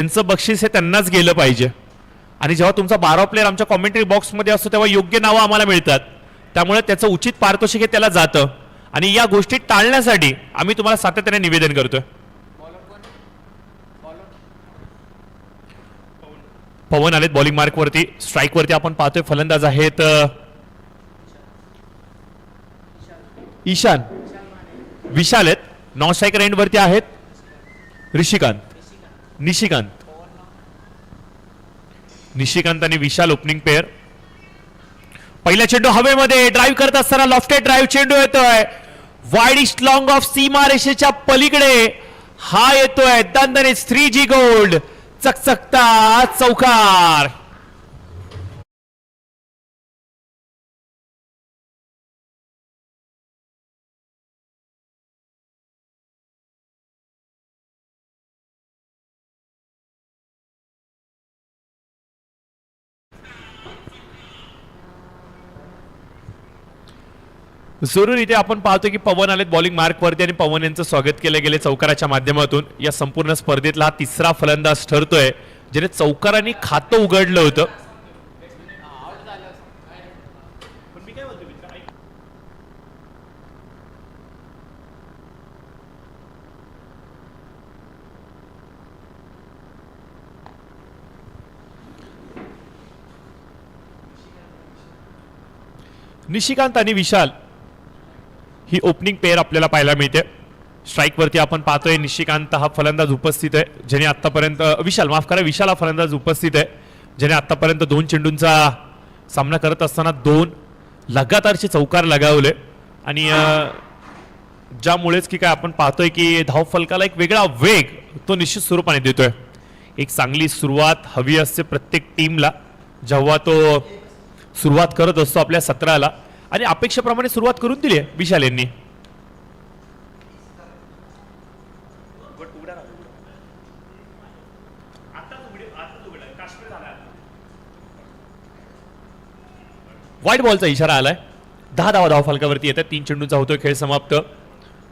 त्यांचं बक्षीस हे त्यांनाच गेलं पाहिजे. आणि जेव्हा तुमचा 12 प्लेयर आमच्या कॉमेंट्री बॉक्समध्ये असतो तेव्हा योग्य नावं आम्हाला मिळतात, त्यामुळे त्याचं उचित पारितोषिक हे त्याला जातं. आणि या गोष्टी टाळण्यासाठी आम्ही तुम्हाला सातत्याने निवेदन करतोय. पवन आलेत बॉलिंग मार्क वरती. स्ट्राइक वरती आपण पाहतोय फलंदाज आहेत ईशान, विशाल आहेत. नॉन स्ट्रायकर एंड वरती आहेत निशिकांत आणि विशाल ओपनिंग पेअर. पहिला चेंडू हवेमध्ये ड्राईव्ह करत असताना लॉफ्टेड ड्राईव्ह चेंडू येतोय वाईडिस्ट लॉंग ऑफ सीमा रेषेच्या पलीकडे. हा येतोय दणदणीत 3G गोल्ड चकचकता चौकार. जरूर इथे आपण पाहतो की पवन आलेत बॉलिंग मार्क वरती आणि पवन यांचं स्वागत केले गेले चौकाराच्या माध्यमातून. या संपूर्ण स्पर्धेतला हा तिसरा फलंदाज ठरतोय ज्याने चौकारांनी खातं उघडलं होतं. निशिकांत आणि विशाल ही ओपनिंग पेअर आपल्याला पाहायला मिळते. स्ट्राइक वरती आपण पाहतोय निशिकांत हा फलंदाज उपस्थित आहे ज्याने आतापर्यंत विशाल हा फलंदाज उपस्थित आहे ज्याने आतापर्यंत 2 चेंडूंचा सामना करत असताना 2 लगातारचे चौकार लगावले. आणि ज्यामुळेच की काय आपण पाहतोय की धावफलकाला एक वेगळा वेग तो निश्चित स्वरूपाने देतोय. एक चांगली सुरुवात हवी असते प्रत्येक टीमला जेव्हा तो सुरुवात करत असतो आपल्या सत्राला, आणि अपेक्षेप्रमाणे सुरुवात करून दिली आहे विशाल यांनी. व्हाईट बॉलचा इशारा आलाय. 10 धावा धावफलकावरती येतात. 3 चेंडूंचा होतोय खेळ समाप्त.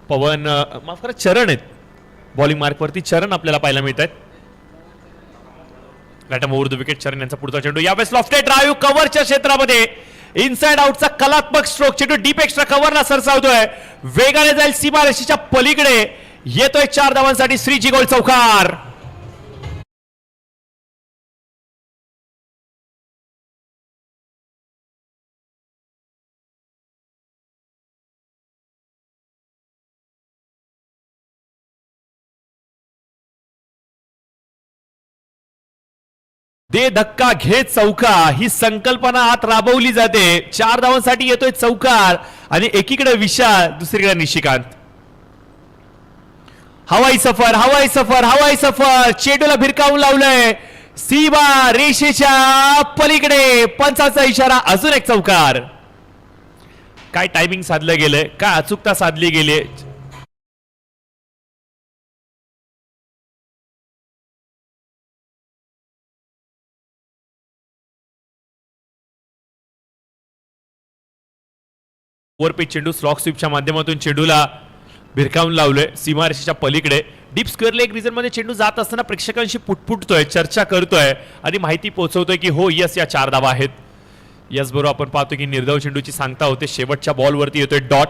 पवन माफ करा चरण आहेत बॉलिंग मार्क वरती. चरण आपल्याला पाहायला मिळत आहेत. Bottom over the wicket. चरण यांचा पुढचा चेंडू यावेळेस लॉफ्टेड ड्राईव्ह कव्हरच्या क्षेत्रामध्ये इनसाइड आउटचा कलात्मक स्ट्रोक. चेंडू डीप एक्स्ट्रा कव्हरला सरसावतोय. वेगाने जाईल सीमारेषेच्या पलीकडे. येतोय 4 धावांसाठी 3G गोल्ड चौकार. दे धक्का घे चौका ही संकल्पना आत राबवली जाते. 4 धावांसाठी येतोय चौकार आणि एकीकडे विशाल दुसरीकडे निशिकांत. हवाई सफर चेंडूला भिरकावून लावलंय सीमा रेषेच्या पलीकडे. पंचाचा इशारा. अजून एक चौकार. काय टायमिंग साधलं गेलंय, काय अचूकता साधली गेली. ओव्हरपिच चेंडू स्लॉक स्वीपच्या माध्यमातून चेंडूला भिरकावून लावलोय सीमारेषेच्या पलीकडे. डीप स्क्वेअर लेग रिजन मध्ये चेंडू जात असताना प्रेक्षकांशी पुटपुटतोय, चर्चा करतोय आणि माहिती पोहोचवतोय की हो यस या 4 धावा आहेत. याचबरोबर आपण पाहतो की निर्धाव चेंडूची सांगता होते. शेवटच्या बॉलवरती येतोय डॉट.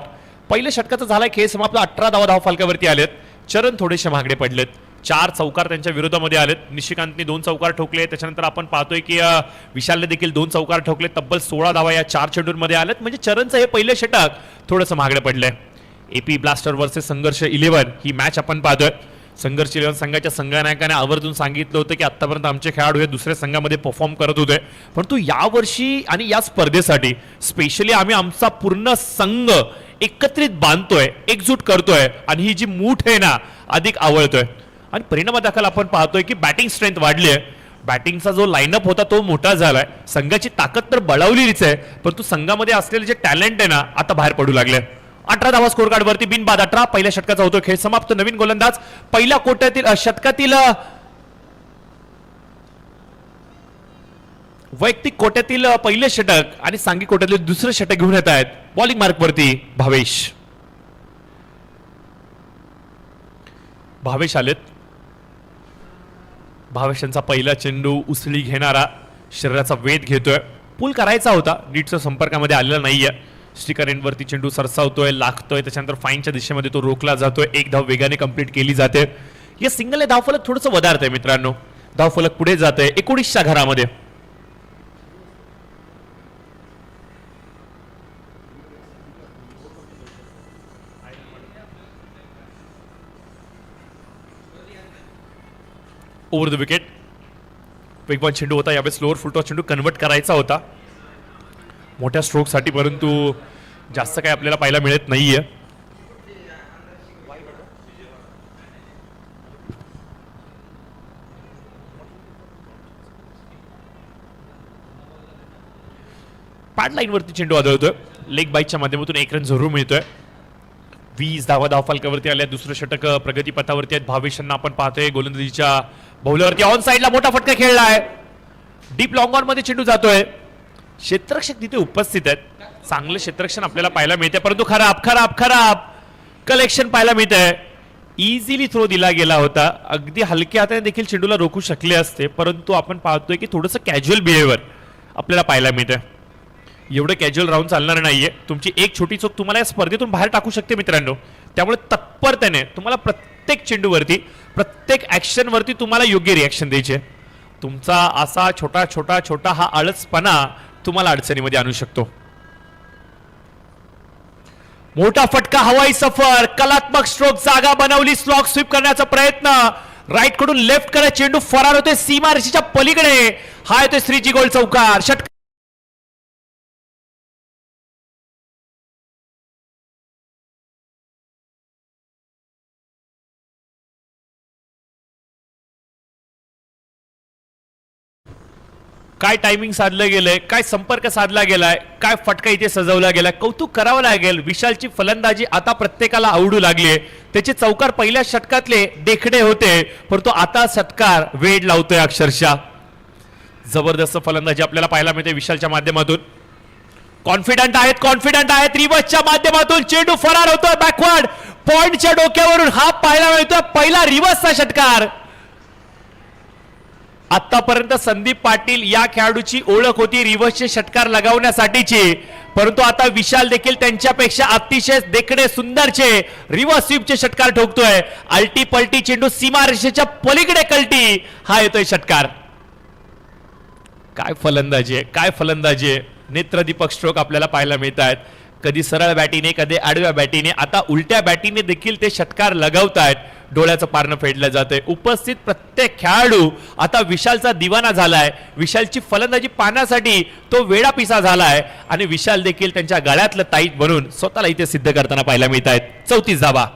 पहिल्या षटकाचा झालाय खेळ समाप्त. 18 धावा धावफलकावरती आलेत. चरण थोडेसे महागडे पडलेत. 4 चौकार त्यांच्या विरोधामध्ये आलेत. निशिकांतने 2 चौकार ठोकले. त्याच्यानंतर आपण पाहतोय की विशालने देखील 2 चौकार ठोकले. तब्बल 16 धावा या 4 चेंडूंमध्ये आलेत. म्हणजे चरणचं हे पहिले षटक थोडंसं महागडे पडलंय. एपी ब्लास्टर वर्सेस संघर्ष 11 ही मॅच आपण पाहतोय. संघर्ष 11 संघाच्या संघनायकाने आवर्जून सांगितलं होतं की आतापर्यंत आमचे खेळाडू हे दुसऱ्या संघामध्ये परफॉर्म करत होते, परंतु यावर्षी आणि या स्पर्धेसाठी स्पेशली आम्ही आमचा पूर्ण संघ एकत्रित बांधतोय, एकजूट करतोय आणि ही जी मूठ आहे ना अधिक आवळतोय. आणि परिणामादाखल आपण पाहतोय की बॅटिंग स्ट्रेंथ वाढली आहे. बॅटिंगचा जो लाईनअप होता तो मोठा झालाय. संघाची ताकद तर बळावलीच आहे, परंतु संघामध्ये असलेले जे टॅलेंट आहे ना आता बाहेर पडू लागले. 18 धावा स्कोर कार्ड वरती बिनबाद 18. पहिल्या षटकाचा होतो खेळ समाप्त. नवीन गोलंदाज पहिल्या कोट्यातील षटकातील वैयक्तिक कोट्यातील पहिले षटक आणि सांघिक कोट्यातील दुसरे षटक घेऊन येत आहेत. बॉलिंग मार्क वरती भावेश आलेत. भावेशांचा पहिला चेंडू उसळी घेणारा शरीराचा वेध घेतोय, पूल करायचा होता, नीटच्या संपर्कामध्ये आलेला नाहीये. स्टिकर एंडवरती चेंडू सरसावतोय, लागतोय, त्याच्यानंतर फाईनच्या दिशेमध्ये तो रोखला जातोय. एक धाव वेगाने कंप्लीट केली जाते. या सिंगल धावफलक थोडंसं वधारत आहे मित्रांनो, धावफलक पुढे जात आहे 19च्या घरामध्ये. ओव्हर द विकेट वेगवान चेंडू होता, यावेळेस स्लोअर फुलटॉस चेंडू कन्वर्ट करायचा होता मोठ्या स्ट्रोकसाठी, परंतु जास्त काही आपल्याला पाहायला मिळत नाहीये. पॅड लाईनवरती चेंडू आदळतोय, लेग बाईकच्या माध्यमातून 1 रन जरूर मिळतोय. 20 धावा धावफलकावरती आल्या, दुसरं षटक प्रगती पथावरती आहेत. भावेशांना आपण पाहतोय गोलंदाजीच्या बौलरवरती ऑन साइडला मोठा फटका खेळलाय, डीप लॉंग ऑन मध्ये चेंडू जातोय. क्षेत्ररक्षक तिथे उपस्थित आहेत, चांगलं क्षेत्ररक्षण आपल्याला पाहायला मिळते, परंतु खराब कलेक्शन पाहायला मिळतंय. इझिली थ्रो दिला गेला होता, अगदी हलक्या हाताने देखील चेंडूला रोखू शकले असते, परंतु आपण पाहतोय की थोडंसं कॅज्युअल बिहेवियर आपल्याला पाहायला मिळतंय. एवढं कॅज्युअल राहून चालणार नाहीये, तुमची एक छोटी चूक तुम्हाला या स्पर्धेतून बाहेर टाकू शकते मित्रांनो. त्यामुळे तत्परतेने तुम्हाला प्रत्येक चेंडूवरती, प्रत्येक ऍक्शनवरती तुम्हाला योग्य रिॲक्शन द्यायची आहे. तुमचा असा छोटा हा आळसपणा तुम्हाला अडचणीमध्ये आणू शकतो. मोठा फटका, हवाई सफर, कलात्मक स्ट्रोक, जागा बनवली, स्लॉग स्वीप करण्याचा प्रयत्न, राईट कडून लेफ्ट कडे चेंडू फरार होते सीमारेषेच्या पलीकडे. हा येतोय श्रीजी गोल चौकार. षटकार काय टायमिंग साधलं गेलंय, काय संपर्क साधला गेलाय, काय फटका इथे सजवला गेलाय, कौतुक करावं लागेल. विशालची फलंदाजी आता प्रत्येकाला आवडू लागली. त्याचे चौकार पहिल्या षटकातले देखणे होते, परंतु आता षटकार वेड लावतोय अक्षरशः. जबरदस्त फलंदाजी आपल्याला पाहायला मिळते विशालच्या माध्यमातून. कॉन्फिडंट आहेत रिवर्सच्या माध्यमातून चेंडू फरार होतोय बॅकवर्ड पॉइंटच्या डोक्यावरून. हा पाहायला मिळतोय पहिला रिवर्सचा षटकार. आतापर्यंत संदीप पाटील या खेळाडूची ओळख होती रिव्हर्सचे षटकार लगावण्यासाठीची, परंतु आता विशाल देखील त्यांच्यापेक्षा अतिशय देखणे सुंदरचे रिव्हर्स स्वीपचे षटकार ठोकतोय. अल्टी पलटी चेंडू सीमारेषेच्या पलीकडे कल्टी, हा येतोय षटकार. काय फलंदाजी आहे. नेत्रदीपक स्ट्रोक आपल्याला पाहायला मिळत आहेत, कधी सरळ बॅटीने, कधी आडव्या बॅटीने, आता उलट्या बॅटीने देखील ते षटकार लगावतायत. डोळ्याचं पारणं फेडलं जातंय. उपस्थित प्रत्येक खेळाडू आता विशालचा दिवाना झालाय. विशालची फलंदाजी पाहण्यासाठी तो वेडापिसा झालाय आणि विशाल देखील त्यांच्या गळ्यातलं ताईत बनून स्वतःला इथे सिद्ध करताना पाहायला मिळत आहेत. 34 धावा.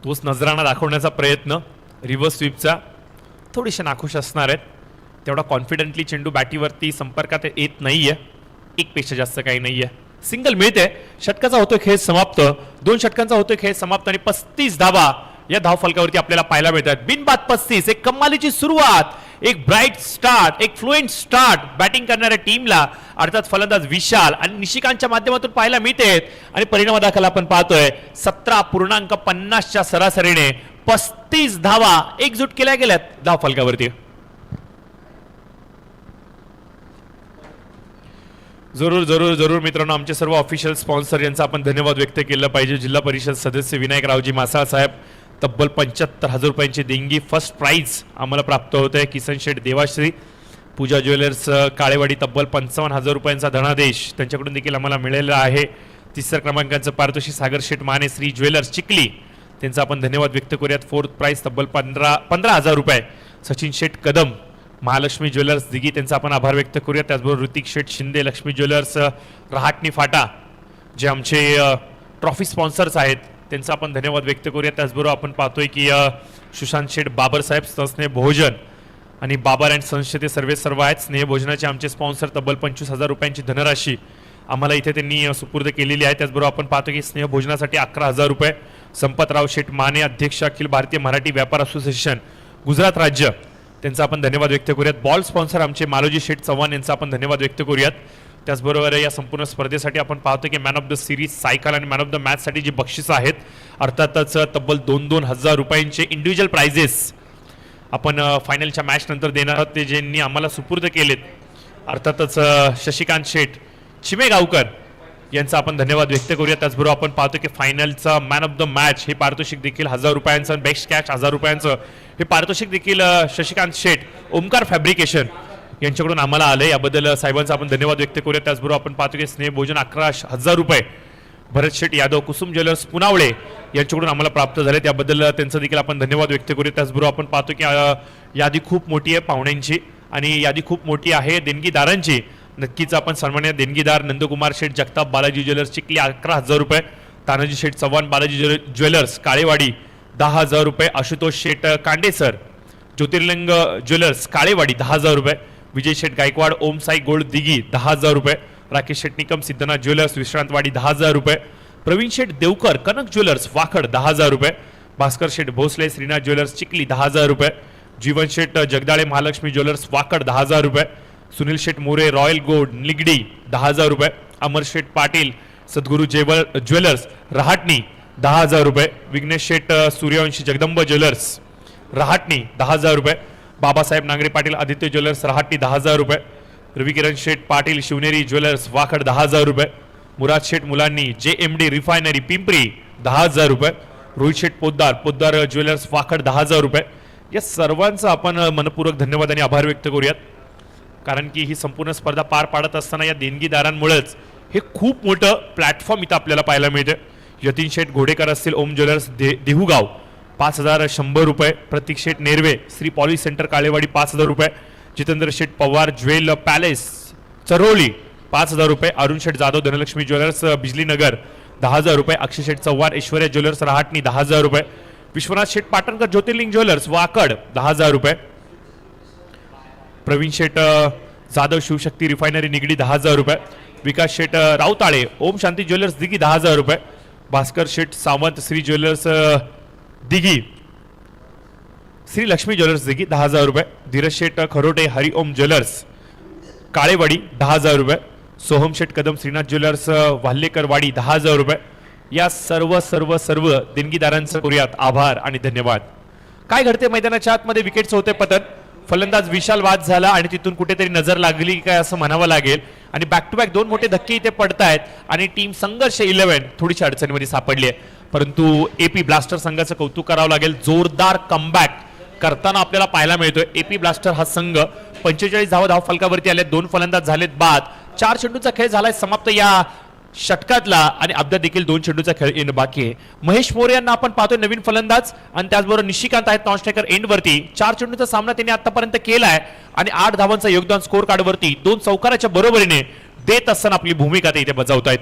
तोच नजराणा दाखवण्याचा प्रयत्न रिव्हर्स स्वीपचा, थोडीशे नाखुश असणार आहेत. तेवढा कॉन्फिडेंटली चेंडू बॅटीवरती संपर्कात येत नाहीये, एक पेक्षा जास्त काही नाहीये. सिंगल मिळते, षटकाचा होतोय खेळ समाप्त. 2 षटकांचा होतोय खेळ समाप्त आणि 35 धावा या धावफलकावरती आपल्याला पाहायला मिळतात. बिनबाद 35, एक कमालीची सुरुवात, एक ब्राईट स्टार्ट, एक फ्लुएंट स्टार्ट बॅटिंग करणाऱ्या टीमला अर्थात फलंदाज विशाल आणि निशिकांतच्या माध्यमातून पाहायला मिळते. आणि परिणामादाखल आपण पाहतोय 17.50च्या सरासरीने 35 धावा एकजूट केल्या गेल्यात धावफलकावरती. जरूर मित्रांनो, आमचे सर्व ऑफिशियल स्पॉन्सर यांचा आपण धन्यवाद व्यक्त केला पाहिजे. जिल्हा परिषद सदस्य विनायकरावजी मासाळ साहेब, तब्बल 75,000 रुपयांची देणगी, फर्स्ट प्राइज आम्हाला प्राप्त होत आहे. किसन शेठ देवाश्री, पूजा ज्वेलर्स काळेवाडी, तब्बल 55,000 रुपयांचा धनादेश त्यांच्याकडून देखील आम्हाला मिळालेला आहे. 3ऱ्या क्रमांकाचं पारितोषिक सागर शेठ माने, श्री ज्वेलर्स चिखली, त्यांचा आपण धन्यवाद व्यक्त करूयात. 4th प्राइज तब्बल 15,000 रुपये सचिन शेठ कदम, महालक्ष्मी ज्वेलर्स दिघी, त्यांचा आपण आभार व्यक्त करूया. त्याचबरोबर ऋतिक शेठ शिंदे, लक्ष्मी ज्वेलर्स रहाटणी फाटा, जे आमचे ट्रॉफी स्पॉन्सर्स आहेत, त्यांचा आपण धन्यवाद व्यक्त करूया. त्याचबरोबर आपण पाहतोय की सुशांत शेठ बाबर साहेब, स्नेह भोजन आणि बाबर अँड सन्सचे ते सर्व आहेत. स्नेह भोजनाचे आमचे स्पॉन्सर, तब्बल 25,000 रुपयांची धनराशी आम्हाला इथे त्यांनी सुपूर्द केलेली आहे. त्याचबरोबर आपण पाहतो की स्नेह भोजनासाठी 11,000 रुपये. संपतराव शेठ माने, अध्यक्ष अखिल भारतीय मराठी व्यापार असोसिएशन गुजरात राज्य, त्यांचा आपण धन्यवाद व्यक्त करूयात. बॉल स्पॉन्सर आमचे मालोजी शेठ चव्हाण, यांचा आपण धन्यवाद व्यक्त करूयात. त्याचबरोबर या संपूर्ण स्पर्धेसाठी आपण पाहतो की man of the series, cycle आणि मॅन ऑफ द मॅचसाठी जी बक्षिसं आहेत अर्थातच तब्बल 2,000 रुपयांचे इंडिव्हिज्युअल प्राइजेस आपण फायनलच्या मॅच नंतर देणार आहोत, ते ज्यांनी आम्हाला सुपूर्द केलेत. अर्थातच शशिकांत शेठ चिमेगावकर यांचा आपण धन्यवाद व्यक्त करूया. त्याचबरोबर आपण पाहतो की फायनलचा मॅन ऑफ द मॅच हे पारितोषिक देखील 1,000 रुपयांचं, बेस्ट कॅश 1,000 रुपयांचं हे पारितोषिक देखील शशिकांत शेठ ओमकार फॅब्रिकेशन यांच्याकडून आम्हाला आले. याबद्दल साहेबांचा आपण धन्यवाद व्यक्त करूया. त्याचबरोबर आपण पाहतो की स्नेह भोजन 11,000 रुपये भरत शेठ यादव कुसुम ज्वेलर्स पुनावळे यांच्याकडून आम्हाला प्राप्त झाले. त्याबद्दल त्यांचं देखील आपण धन्यवाद व्यक्त करूया. त्याचबरोबर आपण पाहतो की यादी खूप मोठी आहे पाहुण्यांची आणि यादी खूप मोठी आहे देणगीदारांची. नक्कीच आपण सन्मान्य देणगीदार नंदकुमार शेठ जगताप बालाजी ज्वेलर्स चिखली 11,000 रुपये, तानाजी शेठ चव्हाण बालाजी ज्वेलर्स काळेवाडी 10,000 रुपये, आशुतोष शेठ कांडेसर ज्योतिर्लिंग ज्वेलर्स काळेवाडी 10,000 रुपये, विजय शेठ गायकवाड ओम साई गोल्ड दिघी 10,000 रुपये, राकेश शेठ निकम सिद्धनाथ ज्वेलर्स विश्रांतवाडी 10,000 रुपये, प्रवीण शेठ देवकर कनक ज्वेलर्स वाखड 10,000 रुपये, भास्कर शेठ भोसले श्रीनाथ ज्वेलर्स चिखली 10,000 रुपये, जीवन शेठ जगदाळे महालक्ष्मी ज्वेलर्स वाकड 10,000 रुपये, सुनील शेठ मोरे रॉयल गोल्ड निगडी 10,000 रुपये, अमर शेठ पाटील सद्गुरू ज्वेलर्स रहाटणी 10,000 रुपये, विघ्नेश शेठ सूर्यवंशी जगदंब ज्वेलर्स रहाटणी 10,000 रुपये, बाबासाहेब नांगरे पाटील आदित्य ज्वेलर्स रहाटणी 10,000 रुपये, रविकिरण शेठ पाटील शिवनेरी ज्वेलर्स वाकड 10,000 रुपये, मुराद शेठ मुलांनी JMD रिफायनरी पिंपरी 10,000 रुपये, रोहित शेठ पोद्दार ज्वेलर्स वाकड 10,000 रुपये. या सर्वांचा आपण मनपूर्वक धन्यवाद आणि आभार व्यक्त करूयात, कारण की ही संपूर्ण स्पर्धा पार पाडत असताना या देणगीदारांमुळेच हे खूप मोठं प्लॅटफॉर्म इथं आपल्याला पाहायला मिळतं. यतीन शेठ घोडेकर असतील ओम ज्वेलर्स देहुगाव 5,100 रुपये, प्रतीक शेठ नेरवे श्री पॉलिश सेंटर काळेवाडी 5,000 रुपये, जितेंद्र शेठ पवार ज्वेल पॅलेस चरोली 5,000 रुपये, अरुण शेठ जाधव धनलक्ष्मी ज्वेलर्स बिजलीनगर 10,000 रुपये, अक्षय शेठ चव्हाण ऐश्वर्या ज्वेलर्स रहाटणी 10,000 रुपये, विश्वनाथ शेठ पाटणकर ज्योतिर्लिंग ज्वेलर्स वाकड 10,000 रुपये, प्रवीण शेठ जाधव शिवशक्ती रिफायनरी निगडी 10,000 रुपये, विकास शेठ राऊताळे ओम शांती ज्वेलर्स दिघी 10,000 रुपये, भास्कर शेठ सावंत श्री ज्वेलर्स दिघी श्री लक्ष्मी ज्वेलर्स दिघी 10,000 रुपये, धीरज शेठ खरोटे हरिओम ज्वेलर्स काळेवाडी 10,000 रुपये, सोहम शेठ कदम श्रीनाथ ज्वेलर्स वाल्हेकरवाडी 10,000 रुपये. या सर्व सर्व सर्व देणगीदारांचं करूयात आभार आणि धन्यवाद. काय घडते मैदानाच्या आतमध्ये विकेटचं होते पतन, फलंदाज विशाल बाद झाला आणि तिथून कुठेतरी नजर लागली काय असं म्हणावं लागेल आणि बॅक टू बॅक 2 मोठे धक्के इथे पडतायत आणि टीम संघर्ष 11 थोडीशी अडचणीमध्ये सापडली आहे. परंतु AP ब्लास्टर संघाचं कौतुक करावं लागेल, जोरदार कमबॅक करताना आपल्याला पाहायला मिळतोय. AP ब्लास्टर हा संघ 45 धाव फलकावरती आले, 2 फलंदाज झालेत बाद, 4 चेंडूचा खेळ झालाय समाप्त या षटकातला आणि अद्याप देखील 2 चेंडूचा खेळ येणं बाकी आहे. महेश मोरे यांना आपण पाहतोय नवीन फलंदाज आणि त्याचबरोबर निशिकांत आहेत नॉन स्ट्रायकर एंड वरती. 4 चेंडूचा सामना त्यांनी आतापर्यंत केलाय आणि 8 धावांचं योगदान स्कोर कार्ड वरती 2 चौकाराच्या बरोबरीने देत असताना आपली भूमिका ते इथे बजावतायत.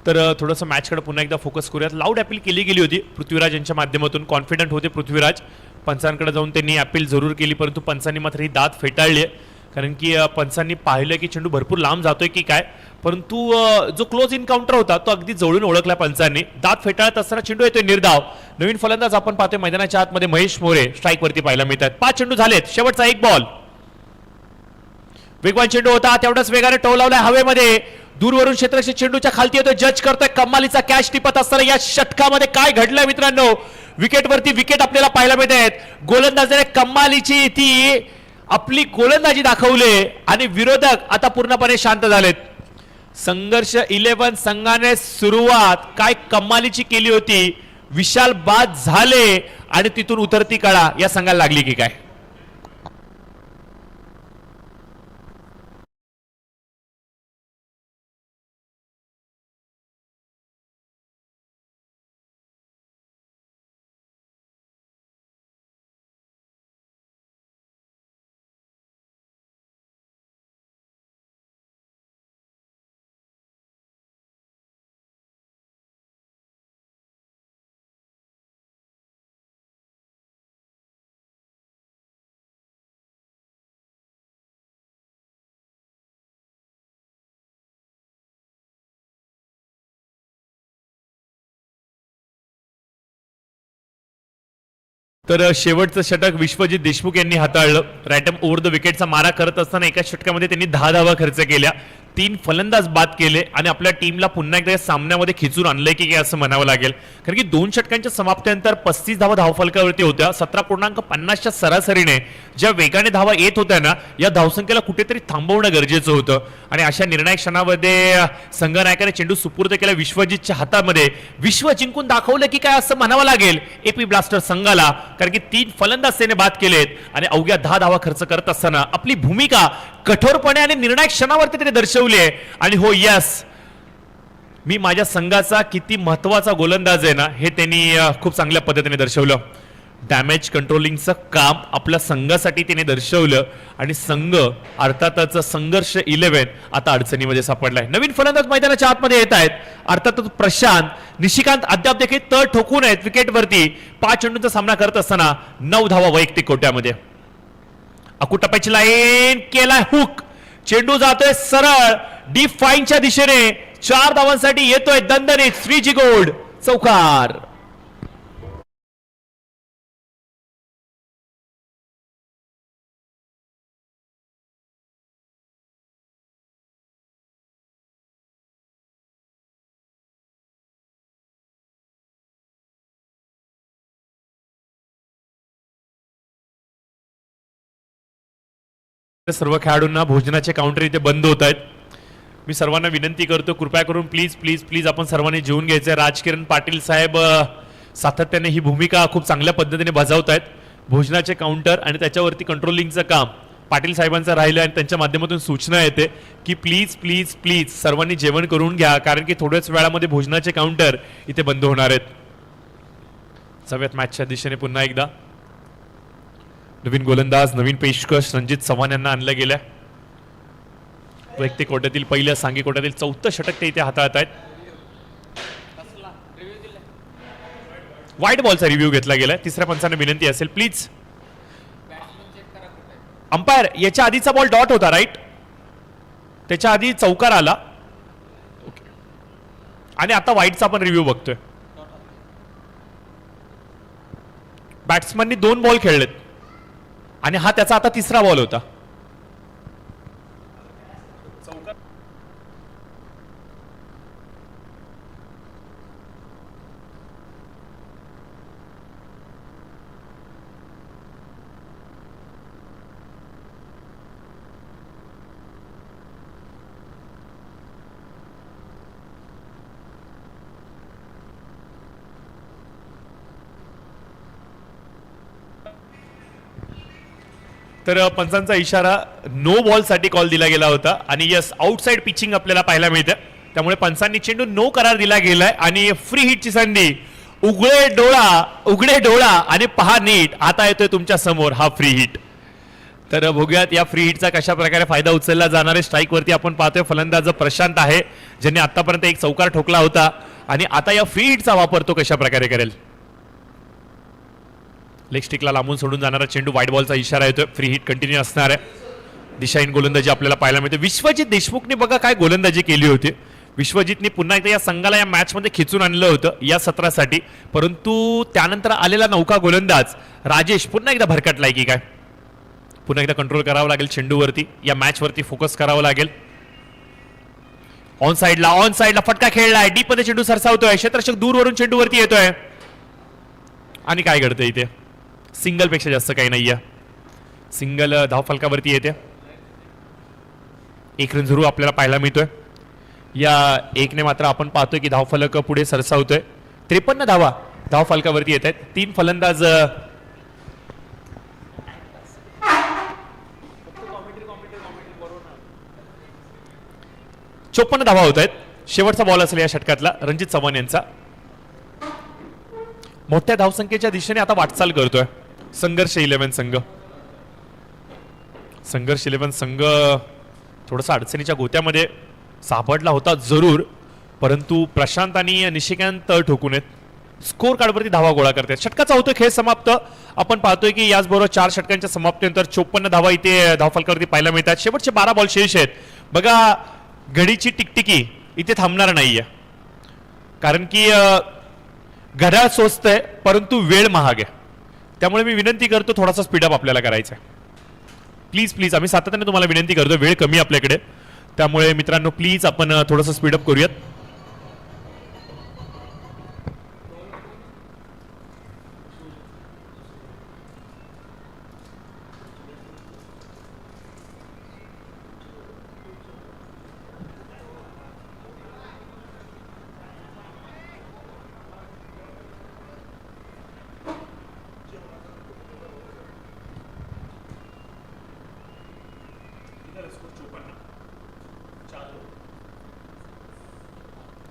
तर थोडंसं मॅचकडे पुन्हा एकदा फोकस करूयात. लाऊड अपील केली गेली होती पृथ्वीराज यांच्या माध्यमातून, कॉन्फिडंट होते पृथ्वीराज. पंचांकडे जाऊन त्यांनी अपील जरूर केली, परंतु पंचांनी मात्र ही दाद फेटाळली आहे, कारण की पंचांनी पाहिलं की चेंडू भरपूर लांब जातोय की काय, परंतु जो क्लोज इन्काउंटर होता तो अगदी जवळून ओळखला पंचांनी. दाद फेटाळत असताना चेंडू येतोय निर्धाव. नवीन फलंदाज आपण पाहतोय मैदानाच्या आतमध्ये महेश मोरे स्ट्राईक वरती पाहायला मिळतात. 5 चेंडू झालेत, शेवटचा 1 बॉल. वेगवान चेंडू होता, तेवढाच वेगाने टोल लावलाय हवेमध्ये, दूरवरून क्षेत्ररक्षक चेंडूच्या खालती येतोय, जज करतोय. कमालीचा कॅच टिपत असताना या षटकामध्ये काय घडलंय मित्रांनो, विकेटवरती विकेट आपल्याला पाहायला मिळत आहेत. गोलंदाजाने कमालीची ती आपली गोलंदाजी दाखवली आणि विरोधक आता पूर्णपणे शांत झालेत. संघर्ष 11 संघाने सुरुवात काय कमालीची केली होती, विशाल बाद झाले आणि तिथून उतरती कळा या संघाला लागली की काय. तर शेवटचं षटक विश्वजित देशमुख यांनी हाताळलं. रॅटम ओव्हर द विकेटचा मारा करत असताना एका षटकामध्ये त्यांनी 10 धावा खर्च केल्या, 3 फलंदाज बाद केले आणि आपल्या टीमला पुन्हा एकदा या सामन्यामध्ये खिचून आणलंय की काय असं म्हणावं लागेल. कारण की 2 षटकांच्या समाप्तीनंतर 35 धावा धावफलकावरती होत्या. 17.50च्या सरासरीने ज्या वेगाने धावा येत होत्या ना, या धावसंख्येला कुठेतरी थांबवणं गरजेचं होतं आणि अशा निर्णायक क्षणामध्ये संघनायकाने चेंडू सुपूर्द केला विश्वजितच्या हातामध्ये. विश्व जिंकून दाखवलं की काय असं म्हणावं लागेल एपी ब्लास्टर संघाला, कारण की 3 फलंदाज त्याने बाद केलेत आणि अवघ्या 10 धावा खर्च करत असताना आपली भूमिका कठोरपणे आणि निर्णायक क्षणावरती त्याने दर्शवली आहे. आणि हो यस, मी माझ्या संघाचा किती महत्वाचा गोलंदाज आहे ना, हे त्यांनी खूप चांगल्या पद्धतीने दर्शवलं. डॅमेज कंट्रोलिंगचं काम आपल्या संघासाठी त्याने दर्शवलं आणि संघ अर्थातच संघर्ष 11 आता अडचणीमध्ये सापडलाय. नवीन फलंदाज मैदानाच्या आतमध्ये येत आहेत. अर्थातच प्रशांत, निशिकांत अद्याप देखील तळ ठोकून आहेत विकेटवरती. 5 चेंडूंचा सामना करत असताना 9 धावा वैयक्तिक कोट्यामध्ये. अकुटप्प्याची लाईन केलाय हुक, चेंडू जातोय सरळ डीप फाईनच्या दिशेने. 4 धावांसाठी येतोय दणदणीत श्रीजी गोल्ड चौकार. सर्व खेळाडूंना भोजनाचे काउंटर इथे बंद होत आहेत. मी सर्वांना विनंती करतो, कृपया करून प्लीज प्लीज प्लीज आपण सर्वांनी जेवून घ्यायचं. राजकिरण पाटील साहेब सातत्याने ही भूमिका खूप चांगल्या पद्धतीने बजावत आहेत. भोजनाचे काउंटर आणि त्याच्यावरती कंट्रोलिंगचं काम पाटील साहेबांचं राहिलं आणि त्यांच्या माध्यमातून सूचना येते की प्लीज प्लीज प्लीज सर्वांनी जेवण करून घ्या, कारण की थोड्याच वेळामध्ये भोजनाचे काउंटर इथे बंद होणार आहेत. सगळ्यात मॅचच्या दिशेने पुन्हा एकदा नवीन गोलंदाज, नवीन पेशकश रणजित चव्हाण यांना आणलं गेलं. वैयक्तिक कोट्यातील पहिल्या, सांघिक कोट्यातील 4थं षटक ते इथे हाताळत आहेत. व्हाईट बॉलचा रिव्ह्यू घेतला गेलाय. तिसऱ्या पंचाने विनंती असेल प्लीज. अंपायर, याच्या आधीचा बॉल डॉट होता राईट, त्याच्या आधी चौकार आला आणि आता व्हाईटचा आपण रिव्ह्यू बघतोय. बॅट्समननी 2 बॉल खेळलेत आणि हा त्याचा आता 3रा बॉल होता. तर पंचांचा इशारा नो बॉल साठी कॉल दिला गेला होता आणि यस, आउटसाइड पिचिंग आपल्याला पाहायला मिळतं. त्यामुळे पंचांनी चेंडू नो करार दिला गेलाय आणि फ्री हिटची संधी. उघडे डोळा आणि पहा नीट, आता येतोय तुमच्या समोर हा फ्री हिट. तर बघूयात या फ्री हिटचा कशा प्रकारे फायदा उचलला जाणार आहे. स्ट्राईक वरती आपण पाहतोय फलंदाज प्रशांत आहे, ज्यांनी आतापर्यंत एक चौकार ठोकला होता आणि आता या फ्री हिटचा वापर तो कशा प्रकारे करेल. लेग स्टिकला लांबून सोडून जाणारा चेंडू, व्हाईट बॉलचा इशारा येतोय. फ्री हिट कंटिन्यू असणार आहे. दिशाहीन गोलंदाजी आपल्याला पाहायला मिळते. विश्वजित देशमुखने बघा काय गोलंदाजी केली होती. विश्वजितने पुन्हा एकदा या संघाला या मॅच मध्ये खेचून आणलं होतं या सत्रासाठी, परंतु त्यानंतर आलेला नौका गोलंदाज राजेश पुन्हा एकदा भरकटलाय की काय. पुन्हा एकदा कंट्रोल करावं लागेल चेंडूवरती, या मॅच वरती फोकस करावं लागेल. ऑन साइडला फटका खेळलाय, डीप मध्ये चेंडू सरसावतोय, क्षेत्ररक्षक दूरवरून चेंडूवरती येतोय आणि काय घडतंय इथे. सिंगल पेक्षा जास्त काही नाहीये. सिंगल धावफलकावरती येते. 1 रन जरूर आपल्याला पाहायला मिळतोय. या 1ने मात्र आपण पाहतोय की धावफलक पुढे सरसावतोय. 53 धावा धावफलकावरती येत आहेत. 3 फलंदाज 54 धावा होत आहेत. शेवटचा बॉल असेल या षटकातला रणजित चव्हाण यांचा. मोठ्या धावसंख्येच्या दिशेने आता वाटचाल करतोय संघर्ष 11 संघ. संघर्ष 11 संघ थोडासा अडचणीच्या गोत्यामध्ये सापडला होता जरूर, परंतु प्रशांत आणि निशिकांत ठोकून आहेत. स्कोर कार्डवरती धावा गोळा करतात. षटकाचा होतोय खेळ समाप्त. आपण पाहतोय की याचबरोबर 4 षटकांच्या समाप्तीनंतर 54 धावा इथे धावफलकावरती पाहायला मिळतात. शेवटचे 12 बॉल शेष आहेत. बघा, घडीची टिकटिकी इथे थांबणार नाहीये, कारण की घड्याळ स्वस्त आहे परंतु वेळ महाग आहे. त्यामुळे मी विनंती करतो थोडासा स्पीडअप आपल्याला करायचा आहे. प्लीज प्लीज, आम्ही सातत्याने तुम्हाला विनंती करतो, वेळ कमी आपल्याकडे, त्यामुळे मित्रांनो प्लीज आपण थोडंसं स्पीडअप करूयात.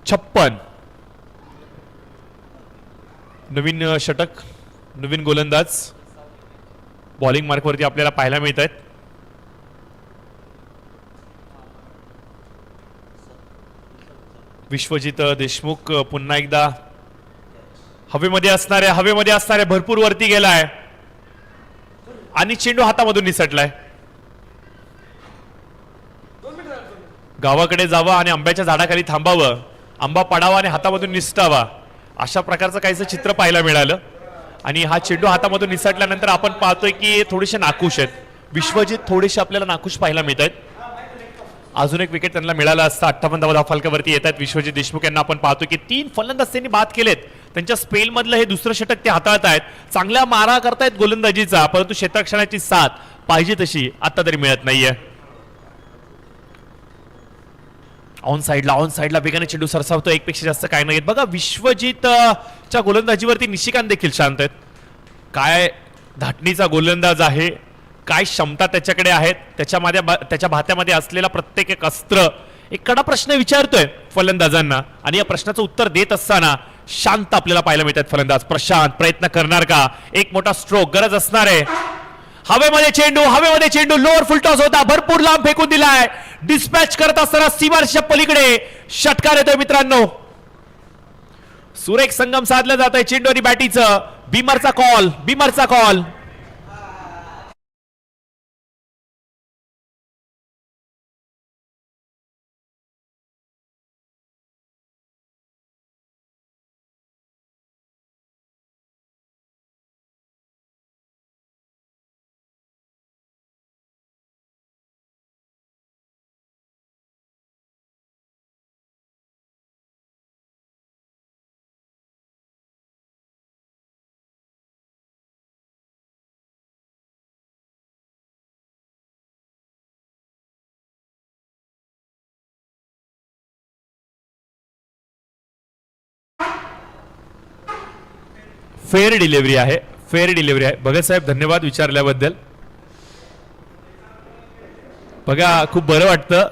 छप्पन. नवीन षटक, नवीन गोलंदाज बॉलिंग मार्कवरती आपल्याला पाहायला मिळत आहेत. विश्वजित देशमुख पुन्हा एकदा हवेमध्ये असणारे भरपूर वरती गेलाय आणि चेंडू हातामधून निसटलाय. गावाकडे जावं आणि आंब्याच्या झाडाखाली थांबावं, आंबा पडावा आणि हातामधून निसटावा, अशा प्रकारचं काहीसं चित्र पाहायला मिळालं. आणि हा चेंडू हातामधून निसटल्यानंतर आपण पाहतोय की थोडेसे नाखुश आहेत विश्वजित, थोडेसे आपल्याला नाखुश पाहायला मिळत आहेत. अजून एक विकेट त्यांना मिळाला असता. 58 धावफलकावरती येत आहेत विश्वजित देशमुख यांना. आपण पाहतो की 3 फलंदाज त्यांनी बाद केलेत. त्यांच्या स्पेल मधलं हे दुसरं षटक ते हाताळत आहेत. चांगला मारा करतायत गोलंदाजीचा, परंतु क्षेत्ररक्षणाची साथ पाहिजे तशी आता तरी मिळत नाहीये. ऑन साइडला वेगाने चेंडू सरसावतो, एक पेक्षा जास्त काय नाही. बघा विश्वजित च्या गोलंदाजीवरती निशिकांत देखील शांत आहेत. काय धाटणीचा गोलंदाज आहे, काय क्षमता त्याच्याकडे आहेत. त्याच्या भात्यामध्ये असलेला प्रत्येक एक अस्त्र एक कडा प्रश्न विचारतोय फलंदाजांना, आणि या प्रश्नाचं उत्तर देत असताना शांत आपल्याला पाहायला मिळतात फलंदाज. प्रशांत प्रयत्न करणार का, एक मोठा स्ट्रोक गरज असणार आहे. हवेमध्ये चेंडू लोअर फुलटॉस होता, भरपूर लांब फेकून दिलाय. डिस्पॅच करत असताना सीमारेषेच्या पलीकडे षटकार येतोय मित्रांनो. सुरेख संगम साधलं जात आहे चेंडू आणि बॅटीचं. बीमरचा कॉल. फेअर डिलिव्हरी आहे. भगत साहेब धन्यवाद विचारल्याबद्दल. बघा खूप बरं वाटतं.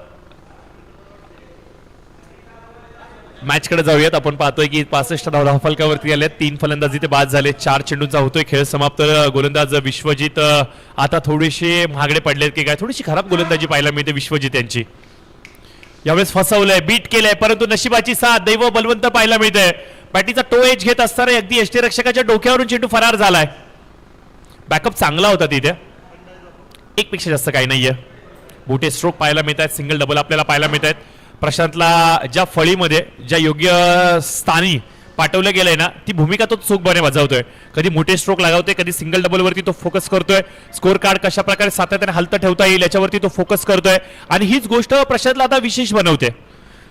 मॅचकडे जाऊयात. आपण पाहतोय की 65 धावफलकावरती आले. 3 फलंदाज इथे बाद झाले. 4 चेंडूंचा होतोय खेळ समाप्त. गोलंदाज विश्वजित आता थोडेसे महागडे पडलेत की काय, थोडीशी खराब गोलंदाजी पाहायला मिळते विश्वजित यांची. यावेळेस फसवलंय, बीट केलंय, परंतु नशिबाची साथ, दैव बलवंत पाहायला मिळतंय. बॅटीचा टो एज घेत असताना अगदी यष्टीरक्षकाच्या डोक्यावरून चेंडू फरार झालाय. बॅकअप चांगला होता तिथे, एक पेक्षा जास्त काही नाहीये. मोठे स्ट्रोक पाहायला मिळत आहेत, सिंगल डबल आपल्याला पाहायला मिळत आहेत. प्रशांतला ज्या फळीमध्ये ज्या योग्य स्थानी पाठवलं गेलंय ना, ती भूमिका तो चोखपणे बजावतोय. कधी मोठे स्ट्रोक लगावतोय, कधी सिंगल डबल वरती तो फोकस करतोय. स्कोर कार्ड कशा प्रकारे सातत्याने हलतं ठेवता येईल याच्यावरती तो फोकस करतोय. आणि हीच गोष्ट प्रशांतला आता विशेष बनवते.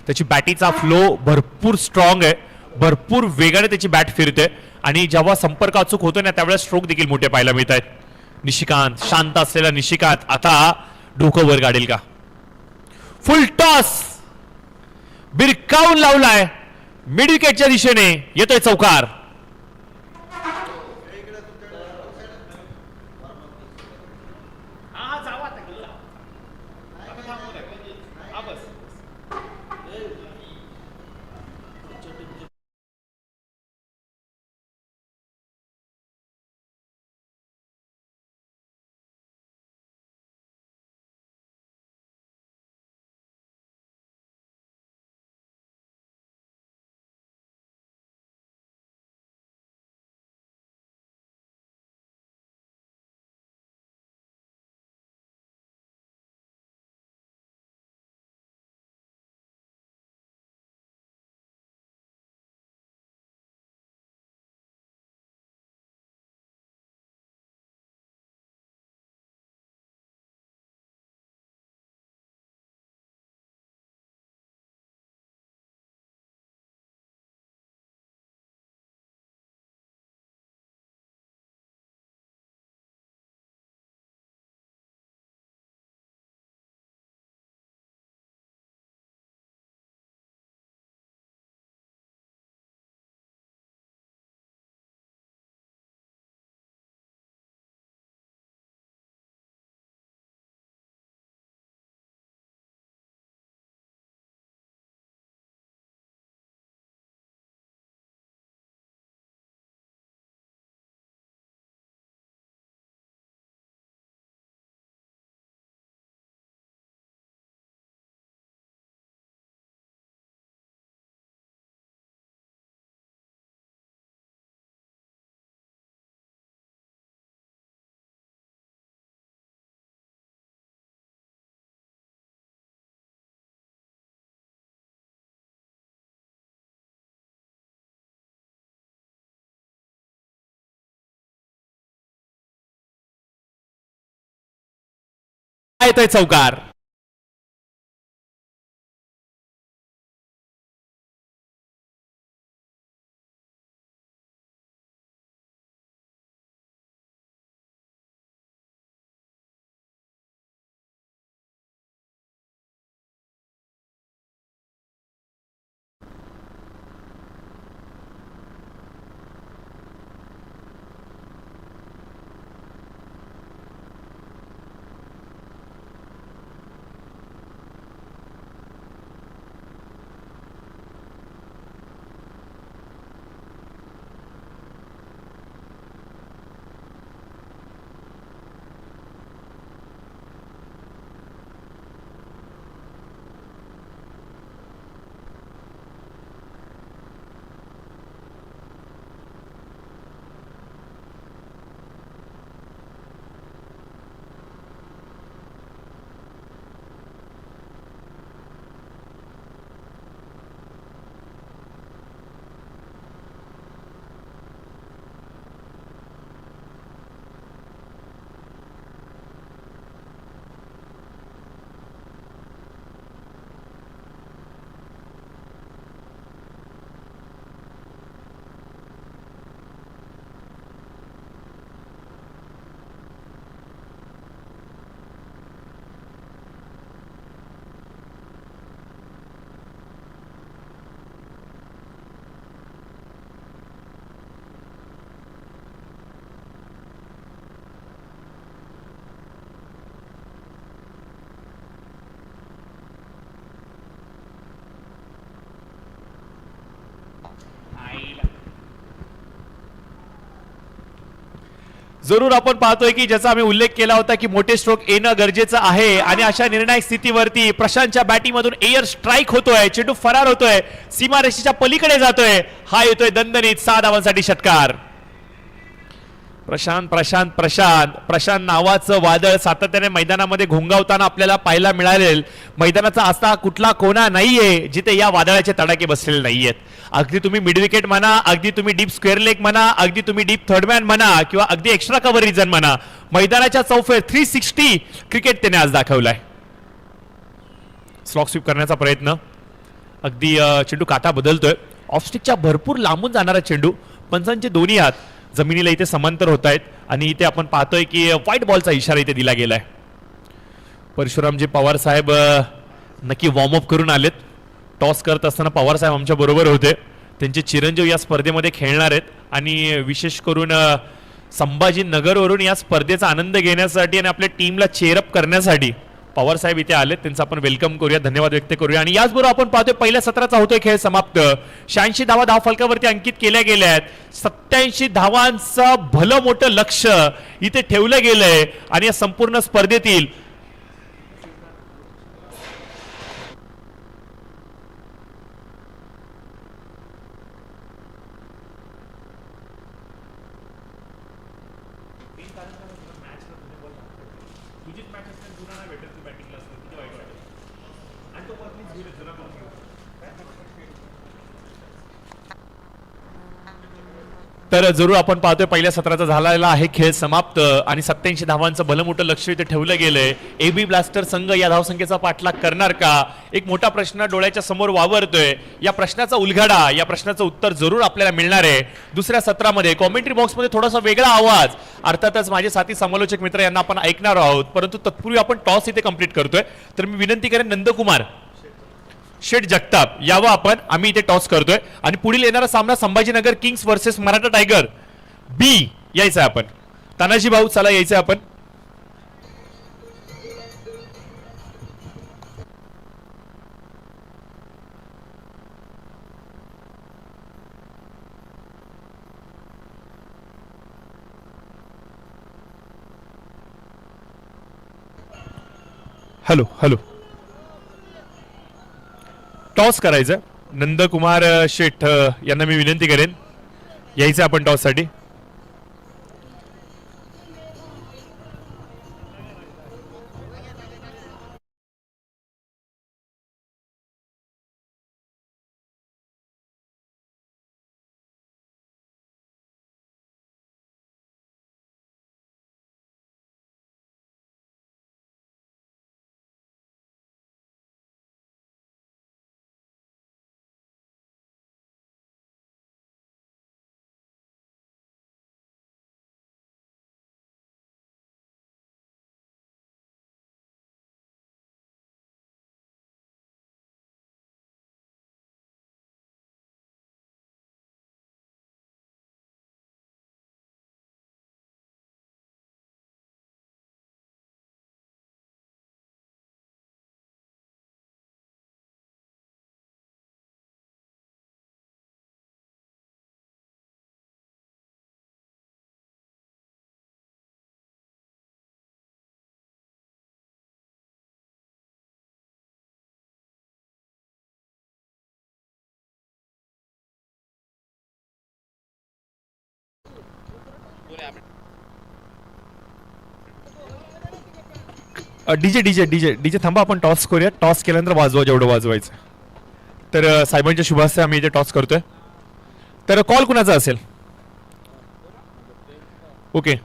त्याची बॅटीचा फ्लो भरपूर स्ट्रॉंग आहे, भरपूर वेगाने त्याची बॅट फिरते, आणि जेव्हा संपर्क अचूक होतोय ना त्यावेळेस स्ट्रोक देखील मोठे पाहायला मिळत आहेत. निशिकांत, शांत असलेला निशिकांत आता डोकं वर काढेल का. फुल टॉस बिरकावून लावलाय, मिड विकेटच्या दिशेने येतोय चौकार. येतोय चौकार. जरूर आपण पाहतोय की ज्याचा आम्ही उल्लेख केला होता की मोठे स्ट्रोक येणं गरजेचं आहे आणि अशा निर्णायक स्थितीवरती प्रशांतच्या बॅटिंगमधून एअर स्ट्राईक होतोय, चेंडू फरार होतोय, सीमारेषेच्या पलीकडे जातोय, हा येतोय दणदणीत 6 धावांसाठी षटकार. प्रशांत प्रशांत प्रशांत प्रशांत नावाचं वादळ सातत्याने मैदानामध्ये घोंगावताना आपल्याला पाहायला मिळाले. मैदानाचा असा कुठला कोणा नाहीये जिथे या वादळाचे तडाखे बसलेले नाहीयेत. अगदी तुम्ही मिड विकेट म्हणा, अगदी तुम्ही डीप स्क्वेअर लेग म्हणा, अगदी तुम्ही डीप थर्डमॅन म्हणा किंवा अगदी एक्स्ट्रा कव्हर रिजन म्हणा, मैदानाच्या चौफेर 360 क्रिकेट त्याने आज दाखवलाय. स्लॉक स्वीप करण्याचा प्रयत्न, अगदी चेंडू काटा बदलतोय, ऑफस्टिकच्या भरपूर लांबून जाणारा चेंडू, पंचांचे दोन्ही हात जमिनीला इथे समांतर होत आहेत आणि इथे आपण पाहतोय की व्हाईट बॉलचा इशारा इथे दिला गेलाय. परशुरामजी पवार साहेब नक्की वॉर्मअप करून आलेत. टॉस करत असताना पवार साहेब आमच्या बरोबर होते. त्यांचे चिरंजीव या स्पर्धेमध्ये खेळणार आहेत आणि विशेष करून संभाजीनगरवरून या स्पर्धेचा आनंद घेण्यासाठी आणि आपल्या टीमला चेअरअप करण्यासाठी पवार साहेब इथे आलेत. त्यांचं आपण वेलकम करूया, धन्यवाद व्यक्त करूया. आणि याचबरोबर आपण पाहतोय पहिल्या सत्राचा होतोय खेळ समाप्त. 86 धावा धावफलकावरती अंकित केल्या गेल्या आहेत. 87 धावांचं भलं मोठं लक्ष इथे ठेवलं गेलंय आणि या संपूर्ण स्पर्धेतील तर जरूर आपण पाहतोय पहिल्या सत्राचा झालेला आहे खेळ समाप्त आणि 87 धावांचं भलं मोठं लक्ष इथे ठेवलं गेलंय. एबी ब्लास्टर संघ या धावसंख्येचा पाठलाग करणार का, एक मोठा प्रश्न डोळ्याच्या समोर वावरतोय. या प्रश्नाचा उलगडा, या प्रश्नाचं उत्तर जरूर आपल्याला मिळणार आहे दुसऱ्या सत्रामध्ये. कॉमेंट्री बॉक्समध्ये थोडासा वेगळा आवाज, अर्थातच माझे साथी समालोचक मित्र यांना आपण ऐकणार आहोत. परंतु तत्पूर्वी आपण टॉस इथे कंप्लीट करतोय, तर मी विनंती करेन नंदकुमार शेठ जगताप यावं आपण. आम्ही इथे टॉस करतोय आणि पुढील येणारा सामना Sambhajinagar Kings versus Maratha Tiger B यायचं आहे आपण. तानाजी भाऊ चला यायचं आपण. हॅलो हॅलो, टॉस करायचं. नंदकुमार शेठ यांना मी विनंती करेन यायचं आपण टॉस साठी. डीजे डीजे डीजे डीजे थांबा, आपण टॉस करूया. टॉस केल्यानंतर वाजवा जेवढं वाजवायचं. तर साहेबांच्या शुभ हस्ते आम्ही इथे टॉस करतोय. तर कॉल कुणाचा असेल? ओके,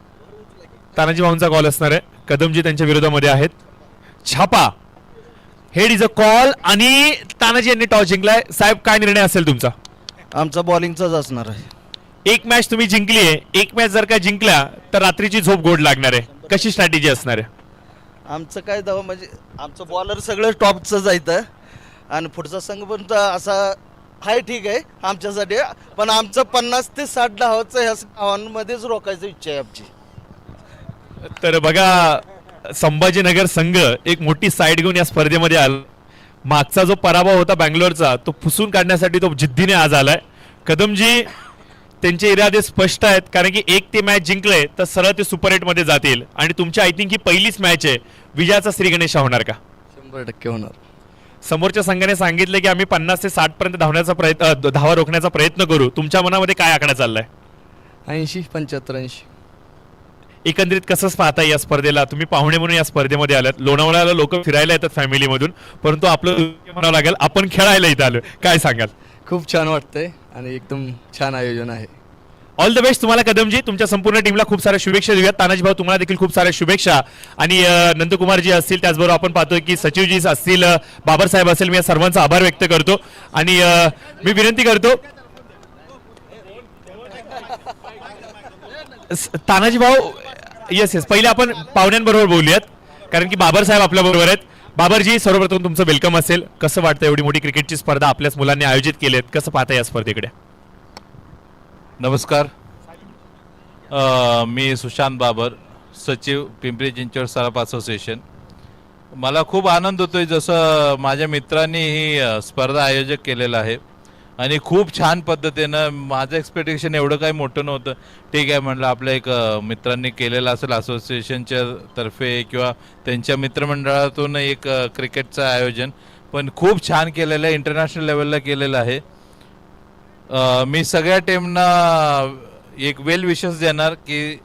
तानाजी भाऊंचा कॉल असणार आहे. कदमजी त्यांच्या विरोधामध्ये आहेत. छापा, हेड इज अ कॉल आणि तानाजी यांनी टॉस जिंकलाय. साहेब, काय निर्णय असेल तुमचा? आमचा बॉलिंगचाच असणार आहे. एक मॅच तुम्ही जिंकली आहे. एक मॅच जर का जिंकल्या तर रात्रीची झोप गोड लागणार आहे. कशी स्ट्रॅटेजी असणार आहे? आमचं काय दावा म्हणजे आमचं बॉलर सगळं टॉपचं जायचं आणि पुढचा संघ पण असा हाय ठीक आहे आमच्यासाठी, पण आमचं 50 ते 60 धावाचं ह्या धावांमध्येच रोखायची इच्छा आहे आमची. तर बघा, संभाजीनगर संघ एक मोठी साईड घेऊन या स्पर्धेमध्ये आला. मागचा जो पराभव होता बँगलोरचा तो पुसून काढण्यासाठी तो जिद्दीने आज आलाय. कदमजी, त्यांचे इरादे स्पष्ट आहेत, कारण की एक ते मॅच जिंकले तर सरळ ते सुपर 8 मध्ये जातील आणि तुमची आय थिंक ही पहिलीच मॅच आहे. विजयाचा श्रीगणेश होणार का? 100% होणार. समोरच्या संघाने सांगितले की आम्ही 50 ते 60 पर्यंत धावा रोखण्याचा प्रयत्न करू. तुमच्या मनामध्ये काय आकडा चाललाय? 80, 75, 80. एकंदरीत कसं पाहता या स्पर्धेला? तुम्ही पाहुणे म्हणून या स्पर्धेमध्ये आलात. लोणावळ्याला लोक फिरायला येतात फॅमिलीमधून, परंतु आपलं म्हणावं लागेल आपण खेळायला इथं आलो. काय सांगाल? खूप छान वाटतंय आणि एकदम छान आयोजन आहे. ऑल द बेस्ट तुम्हाला कदमजी. तुमच्या संपूर्ण टीमला खूप साऱ्या शुभेच्छा देऊयात. तानाजी भाऊ, तुम्हाला देखील खूप साऱ्या शुभेच्छा. आणि नंदकुमारजी असतील, त्याचबरोबर आपण पाहतोय की सचिवजी असतील, बाबर साहेब असेल, मी या सर्वांचा आभार व्यक्त करतो. आणि मी विनंती करतो तानाजी भाऊ, येस येस, पहिले आपण पाहुण्यांबरोबर बोलूयात, कारण की बाबर साहेब आपल्या बरोबर आहेत. बाबरजी, सर्वप्रथम तुमचं वेलकम असेल. कसं वाटतं एवढी मोठी क्रिकेटची स्पर्धा आपल्याच मुलांनी आयोजित केली, कसं पाहता या स्पर्धेकडे? नमस्कार, मी सुशांत बाबर, सचिव पिंपरी चिंचवड सराफ असोसिएशन. मला खूप आनंद होतोय, जसं माझ्या मित्रांनी ही स्पर्धा आयोजक केलेला आहे आणि खूप छान पद्धतीनं. माझं एक्सपेक्टेशन एवढं काही मोठं नव्हतं. ठीक आहे म्हटलं, आपल्या एक मित्रांनी केलेलं असेल असोसिएशनच्या तर्फे किंवा त्यांच्या मित्रमंडळातून एक क्रिकेटचं आयोजन, पण खूप छान केलेलं आहे, इंटरनॅशनल लेवलला केलेलं आहे. मी सगळ्या टीमना एक वेल विशेस देणार की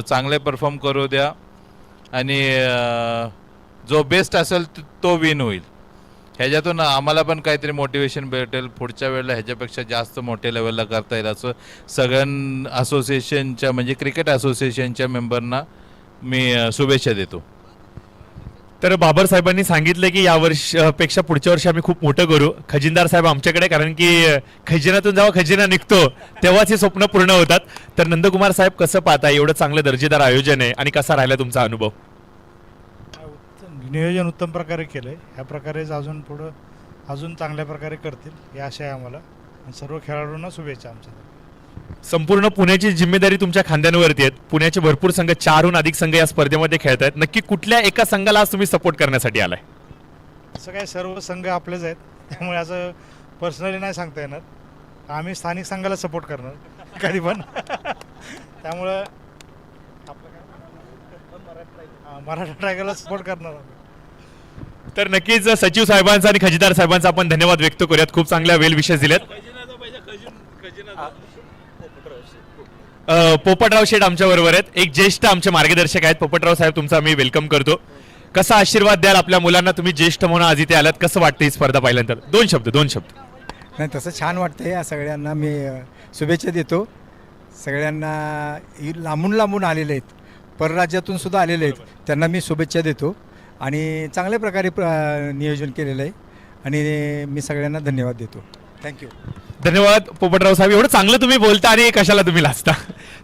चांगले परफॉर्म करू द्या आणि जो बेस्ट असेल तो विन होईल. ह्याच्यातून आम्हाला पण काहीतरी मोटिवेशन भेटेल, पुढच्या वेळेला ह्याच्यापेक्षा जास्त मोठ्या लेवलला करता येईल असं सगळ्या असोसिएशनच्या म्हणजे क्रिकेट असोसिएशनच्या मेंबरना मी शुभेच्छा देतो. तर बाबर साहेबांनी सांगितलं की या वर्षापेक्षा पुढच्या वर्षी आम्ही खूप मोठं करू. खजिनदार साहेब आमच्याकडे, कारण की खजिन्यातून जेव्हा खजिना निघतो तेव्हाच हे स्वप्न पूर्ण होतात. तर नंदकुमार साहेब, कसं पाहता एवढं चांगलं दर्जेदार आयोजन आहे आणि कसा राहिला तुमचा अनुभव? नियोजन उत्तम प्रकारे केलं आहे. ह्या प्रकारेच अजून पुढं अजून चांगल्या प्रकारे करतील ही आशा आहे आम्हाला. आणि सर्व खेळाडूंना शुभेच्छा आमच्या. संपूर्ण पुण्याची जिम्मेदारी तुमच्या खांद्यांवरती आहेत. पुण्याचे भरपूर संघ, 4हून अधिक संघ या स्पर्धेमध्ये खेळत आहेत. नक्की कुठल्या एका संघाला आज तुम्ही सपोर्ट करण्यासाठी आलाय? असं काय, सर्व संघ आपलेच आहेत, त्यामुळे असं पर्सनली नाही सांगता येणार. आम्ही स्थानिक संघाला सपोर्ट करणार कधी पण. त्यामुळं आपलं काय, मराठा टायगरला सपोर्ट करणार आम्ही. तर नक्कीच सचिव साहेबांचा आणि खजिनदार साहेबांचा आपण धन्यवाद व्यक्त करूयात. खूप चांगल्या वेल विशेष दिलेत. पोपटराव शेठ आमच्या बरोबर आहेत, एक ज्येष्ठ आमचे मार्गदर्शक आहेत. पोपटराव साहेब, तुमचा मी वेलकम करतो. कसा आशीर्वाद द्याल आपल्या मुलांना? तुम्ही ज्येष्ठ म्हणून आज इथे आलात, कसं वाटतं ही स्पर्धा पाहिल्यानंतर? दोन शब्द. नाही, तसं छान वाटतं. या सगळ्यांना मी शुभेच्छा देतो. सगळ्यांना लांबून लांबून आलेले आहेत, परराज्यातून सुद्धा आलेले आहेत, त्यांना मी शुभेच्छा देतो. आणि चांगल्या प्रकारे नियोजन केलेलं आहे आणि मी सगळ्यांना धन्यवाद देतो. थँक्यू. धन्यवाद पोपटराव साहेब, एवढं चांगलं तुम्ही बोलता आणि कशाला तुम्ही लाजता.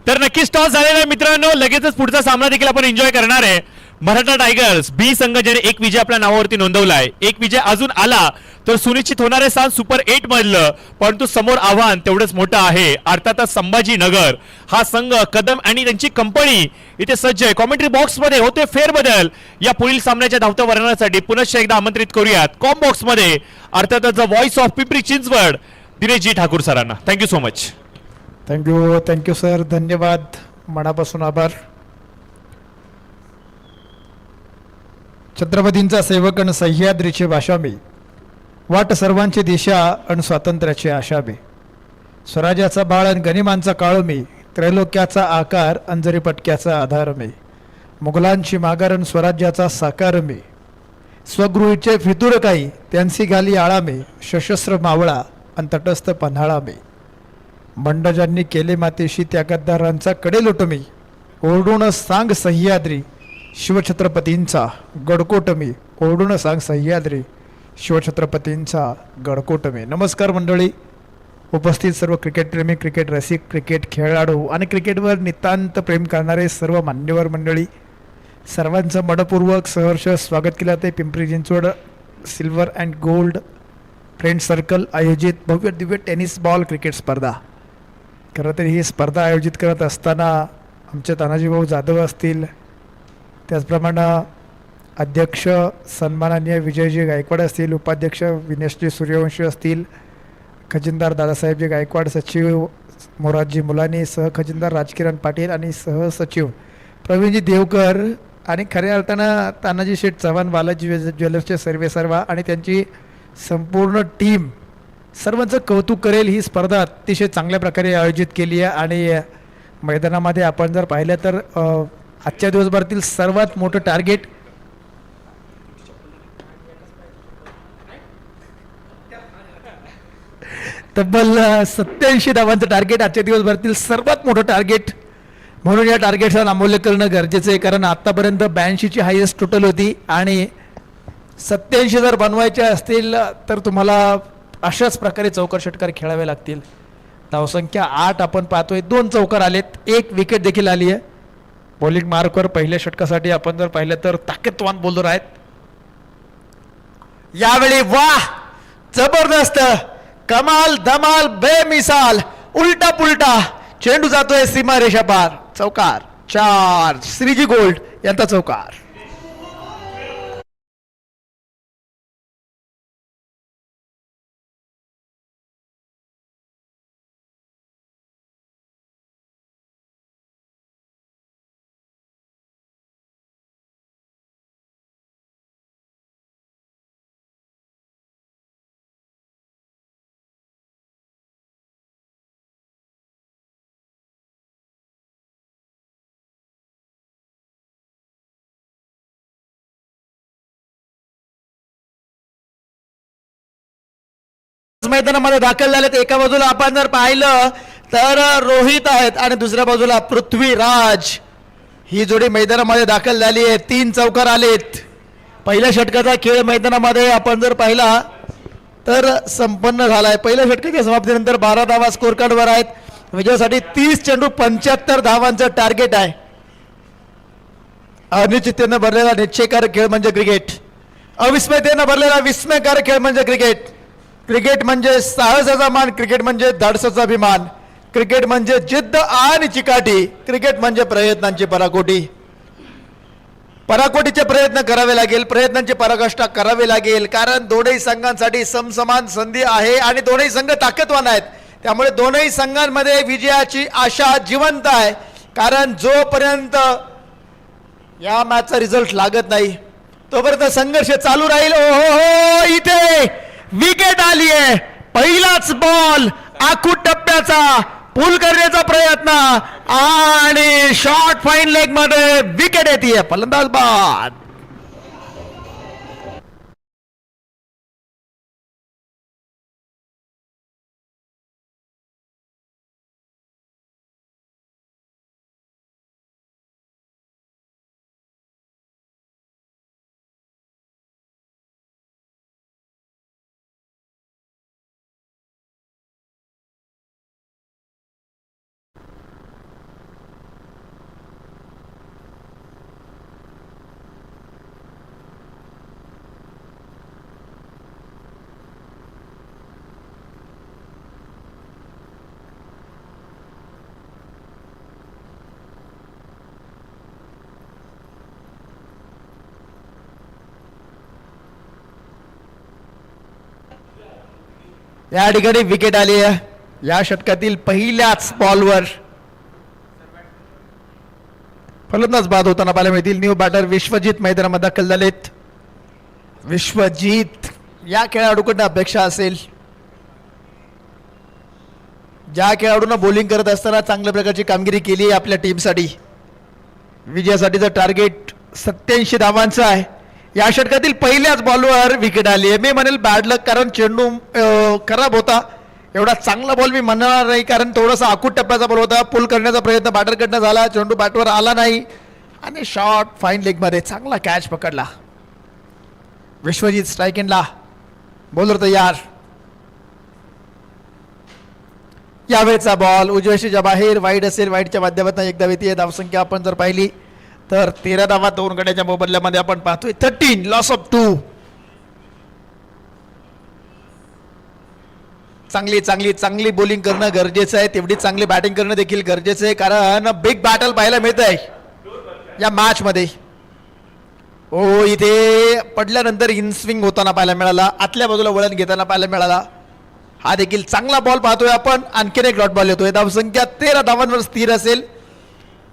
तर नक्कीच टॉस झालेला आहे मित्रांनो. लगेचच पुढचा सामना देखील आपण एन्जॉय करणार आहे. मराठा टायगर्स बी संघ, ज्याने एक विजय आपल्या नावावरती नोंदवला आहे. एक विजय अजून आला तर सुनिश्चित होणारे स्थान सुपर 8 मधलं, परंतु समोर आव्हान तेवढंच मोठं आहे. अर्थातच संभाजीनगर हा संघ, कदम आणि त्यांची कंपनी इथे सज्ज आहे. कॉमेंट्री बॉक्स मध्ये होते फेरबदल. या पुढील सामन्याच्या धावत्या वर्णनासाठी पुनश्च एकदा आमंत्रित करूयात कॉम बॉक्स मध्ये अर्थातच the voice of Pimpri Chinchwad, Dineshji Thakur सरांना. Thank you so much. Thank you sir, धन्यवाद, मनापासून आभार. छत्रपतींचा सेवक अन सह्याद्रीचे भाषा मी, वाट सर्वांची दिशा अन स्वातंत्र्याची आशा मी, स्वराज्याचा बाळ अन गनिमांचा काळ मी, त्रैलोक्याचा आकार अंजरी पटक्याचा आधार मी, मुघलांची मागारण स्वराज्याचा साकार मी, स्वगृहीचे फितूर काही त्यांची घाली आळा मी, सशस्त्र मावळा आणि तटस्थ पन्हाळा मी, बंडजांनी केले मातेशी त्या गद्दारांचा कडे लुट मी, ओरडून सांग सह्याद्री शिवछत्रपतींचा गडकोट मी, ओरडून सांग सह्याद्री शिवछत्रपतींचा गडकोट मी. नमस्कार मंडळी, उपस्थित सर्व क्रिकेटप्रेमी, क्रिकेट रसिक, क्रिकेट खेळाडू आणि क्रिकेटवर नितांत प्रेम करणारे सर्व मान्यवर मंडळी, सर्वांचं मनपूर्वक सहर्ष स्वागत केलं जाते Pimpri Chinchwad silver and gold friend circle आयोजित भव्य दिव्य टेनिस बॉल क्रिकेट स्पर्धा. खरं तर ही स्पर्धा आयोजित करत असताना आमचे तानाजीभाऊ जाधव असतील, त्याचप्रमाणे अध्यक्ष सन्माननीय विजयजी गायकवाड असतील, उपाध्यक्ष विनेशजी सूर्यवंशी असतील, खजिनदार दादासाहेबजी गायकवाड, सचिव मोरारजी मुलानी, सहखजिनदार राजकिरण पाटील आणि सहसचिव प्रवीणजी देवकर आणि खऱ्या अर्थानं तानाजी शेठ चव्हाण, बालाजी ज्वेलर्सचे सर्वेसर्वा आणि त्यांची संपूर्ण टीम, सर्वांचं कौतुक करेल. ही स्पर्धा अतिशय चांगल्या प्रकारे आयोजित केली आहे आणि मैदानामध्ये आपण जर पाहिलं तर आजच्या दिवसभरातील सर्वात मोठं टार्गेट तब्बल 87 धावांचं टार्गेट, आजच्या दिवसभरातील सर्वात मोठं टार्गेट. म्हणून या टार्गेटचं नामोल्लेख करणं गरजेचं आहे, कारण आत्तापर्यंत 82ची हायेस्ट टोटल होती आणि 87 जर बनवायचे असतील तर तुम्हाला अशाच प्रकारे चौकार षटकार खेळावे लागतील. धावसंख्या 8 आपण पाहतोय, 2 चौकार आलेत, 1 विकेट देखील आली आहे. बॉलिंग मार्कवर पहिल्या षटकासाठी आपण जर पाहिलं तर ताकदवान बॉलर आहेत यावेळी. वाह, जबरदस्त, कमाल धमाल बेमिसाल, उलटा पुलटा चेंडू जातोय सीमारेषा पार. चौकार 4, श्रीजी गोल्ड यांचा चौकार. मैदानामध्ये दाखल झालेत. एका बाजूला आपण जर पाहिलं तर रोहित आहेत आणि दुसऱ्या बाजूला पृथ्वीराज, ही जोडी मैदानामध्ये दाखल झाली आहे. 3 चौकार आलेत. पहिल्या षटकाचा खेळ मैदानामध्ये आपण जर पाहिला तर संपन्न झालाय. पहिल्या षटकाच्या समाप्तीनंतर 12 धावा स्कोर कार्डवर आहेत. विजयासाठी 30 चेंडू 75 धावांचं टार्गेट आहे. अनिश्चिततेनं भरलेला निश्चयकारक खेळ म्हणजे क्रिकेट, अविस्मयतेनं भरलेला विस्मयकारक खेळ म्हणजे क्रिकेट. क्रिकेट म्हणजे साहसाचा मान, क्रिकेट म्हणजे धाडसाचा अभिमान, क्रिकेट म्हणजे जिद्द आणि चिकाटी, क्रिकेट म्हणजे प्रयत्नांची पराकोटी. पराकोटीचे प्रयत्न करावे लागेल, प्रयत्नांची पराकाष्ठा करावी लागेल, कारण दोनही संघांसाठी समसमान संधी आहे आणि दोनही संघ ताकदवान आहेत. त्यामुळे दोनही संघांमध्ये विजयाची आशा जिवंत आहे, कारण जोपर्यंत या मॅचचा रिझल्ट लागत नाही तोपर्यंत संघर्ष चालू राहील. ओहो, इथे विकेट आली आहे. पहिलाच बॉल आखूड टप्प्याचा, पूल करण्याचा प्रयत्न आणि शॉर्ट फाईन लेग मध्ये विकेट येते. फलंदाज बाद. या ठिकाणी विकेट आली आहे. या षटकातील पहिल्याच बॉलवर फलंदाज बाद होताना पाहायला मिळतील. न्यू बॅटर विश्वजित मैदानामध्ये दाखल झालेत. विश्वजित या खेळाडूकडनं अपेक्षा असेल ज्या खेळाडूंना बॉलिंग करत असताना चांगल्या प्रकारची कामगिरी केली आहे आपल्या टीमसाठी. विजयासाठीचं टार्गेट 87 धावांचं आहे. या षटकातील पहिल्याच बॉलवर विकेट आली आहे. मी म्हणेल बॅड लक, कारण चेंडू खराब होता. एवढा चांगला बॉल मी म्हणणार नाही, कारण थोडासा आखूट टप्प्याचा बॉल होता. पुल करण्याचा प्रयत्न बॅटरकडनं झाला, चेंडू बॅटवर आला नाही आणि शॉट फाईन लेगमध्ये चांगला कॅच पकडला. विश्वजित स्ट्राईक एंडला, बॉलर तयार. यावेळेचा बॉल उजव्याशीच्या बाहेर, वाईड असेल, वाईडच्या माध्यमातून एकदा येते. धावसंख्या आपण जर पाहिली तर 13 धावा 2 गड्याच्या मोबदल्यामध्ये आपण पाहतोय. 13 लॉस ऑफ 2. चांगली चांगली चांगली बॉलिंग करणं गरजेचं आहे, तेवढी चांगली बॅटिंग करणं देखील गरजेचं आहे, कारण बिग बॅटल पाहायला मिळत आहे या मॅच मध्ये. ओ इथे पडल्यानंतर इनस्विंग होताना पाहायला मिळाला, आतल्या बाजूला वळण घेताना पाहायला मिळाला. हा देखील चांगला बॉल पाहतोय आपण. आणखीन एक डॉट बॉल येतोय. धावसंख्या 13 धावांवर स्थिर असेल.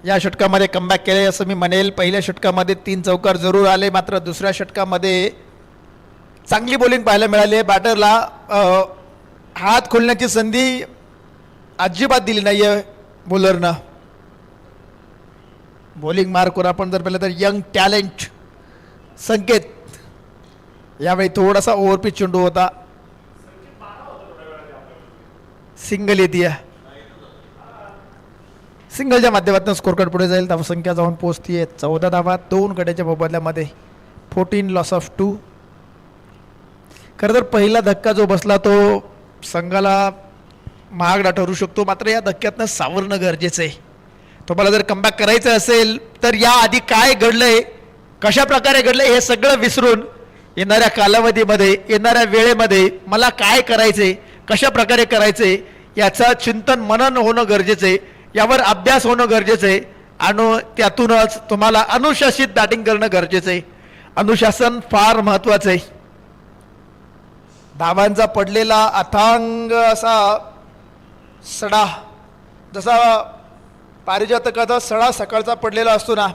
या षटकामध्ये कमबॅक केले असं मी म्हणेल. पहिल्या षटकामध्ये 3 चौकार जरूर आले, मात्र दुसऱ्या षटकामध्ये चांगली बॉलिंग पाहायला मिळाली. बॅटरला हात खोलण्याची संधी अजिबात दिली नाही आहे बॉलरनं. बॉलिंग मार्कवर आपण जर पाहिलं तर यंग टॅलेंट संकेत. यावेळी थोडासा ओव्हरपिच चेंडू होता. सिंगल येते. सिंगलच्या माध्यमातून स्कोर कार्ड पुढे जाईल. धावसंख्या जाऊन पोहोचतीये 14 धावा 2 गड्याच्या मोबदल्यामध्ये. 14 लॉस ऑफ 2. खरं तर पहिला धक्का जो बसला तो संघाला महागडा ठरू शकतो, मात्र या धक्क्यातनं सावरणं गरजेचं आहे. तुम्हाला जर कमबॅक करायचं असेल तर या आधी काय घडलंय, कशा प्रकारे घडलंय हे सगळं विसरून येणाऱ्या कालावधीमध्ये, येणाऱ्या वेळेमध्ये मला काय करायचंय, कशा प्रकारे करायचंय याचं चिंतन मनन होणं गरजेचं आहे. यावर अभ्यास होणं गरजेचं आहे आणि त्यातूनच तुम्हाला अनुशासित बॅटिंग करणं गरजेचं आहे. अनुशासन फार महत्वाचं आहे. धावांचा पडलेला अथांग असा सडा, जसा पारिजातकाचा सडा सकाळचा पडलेला असतो ना,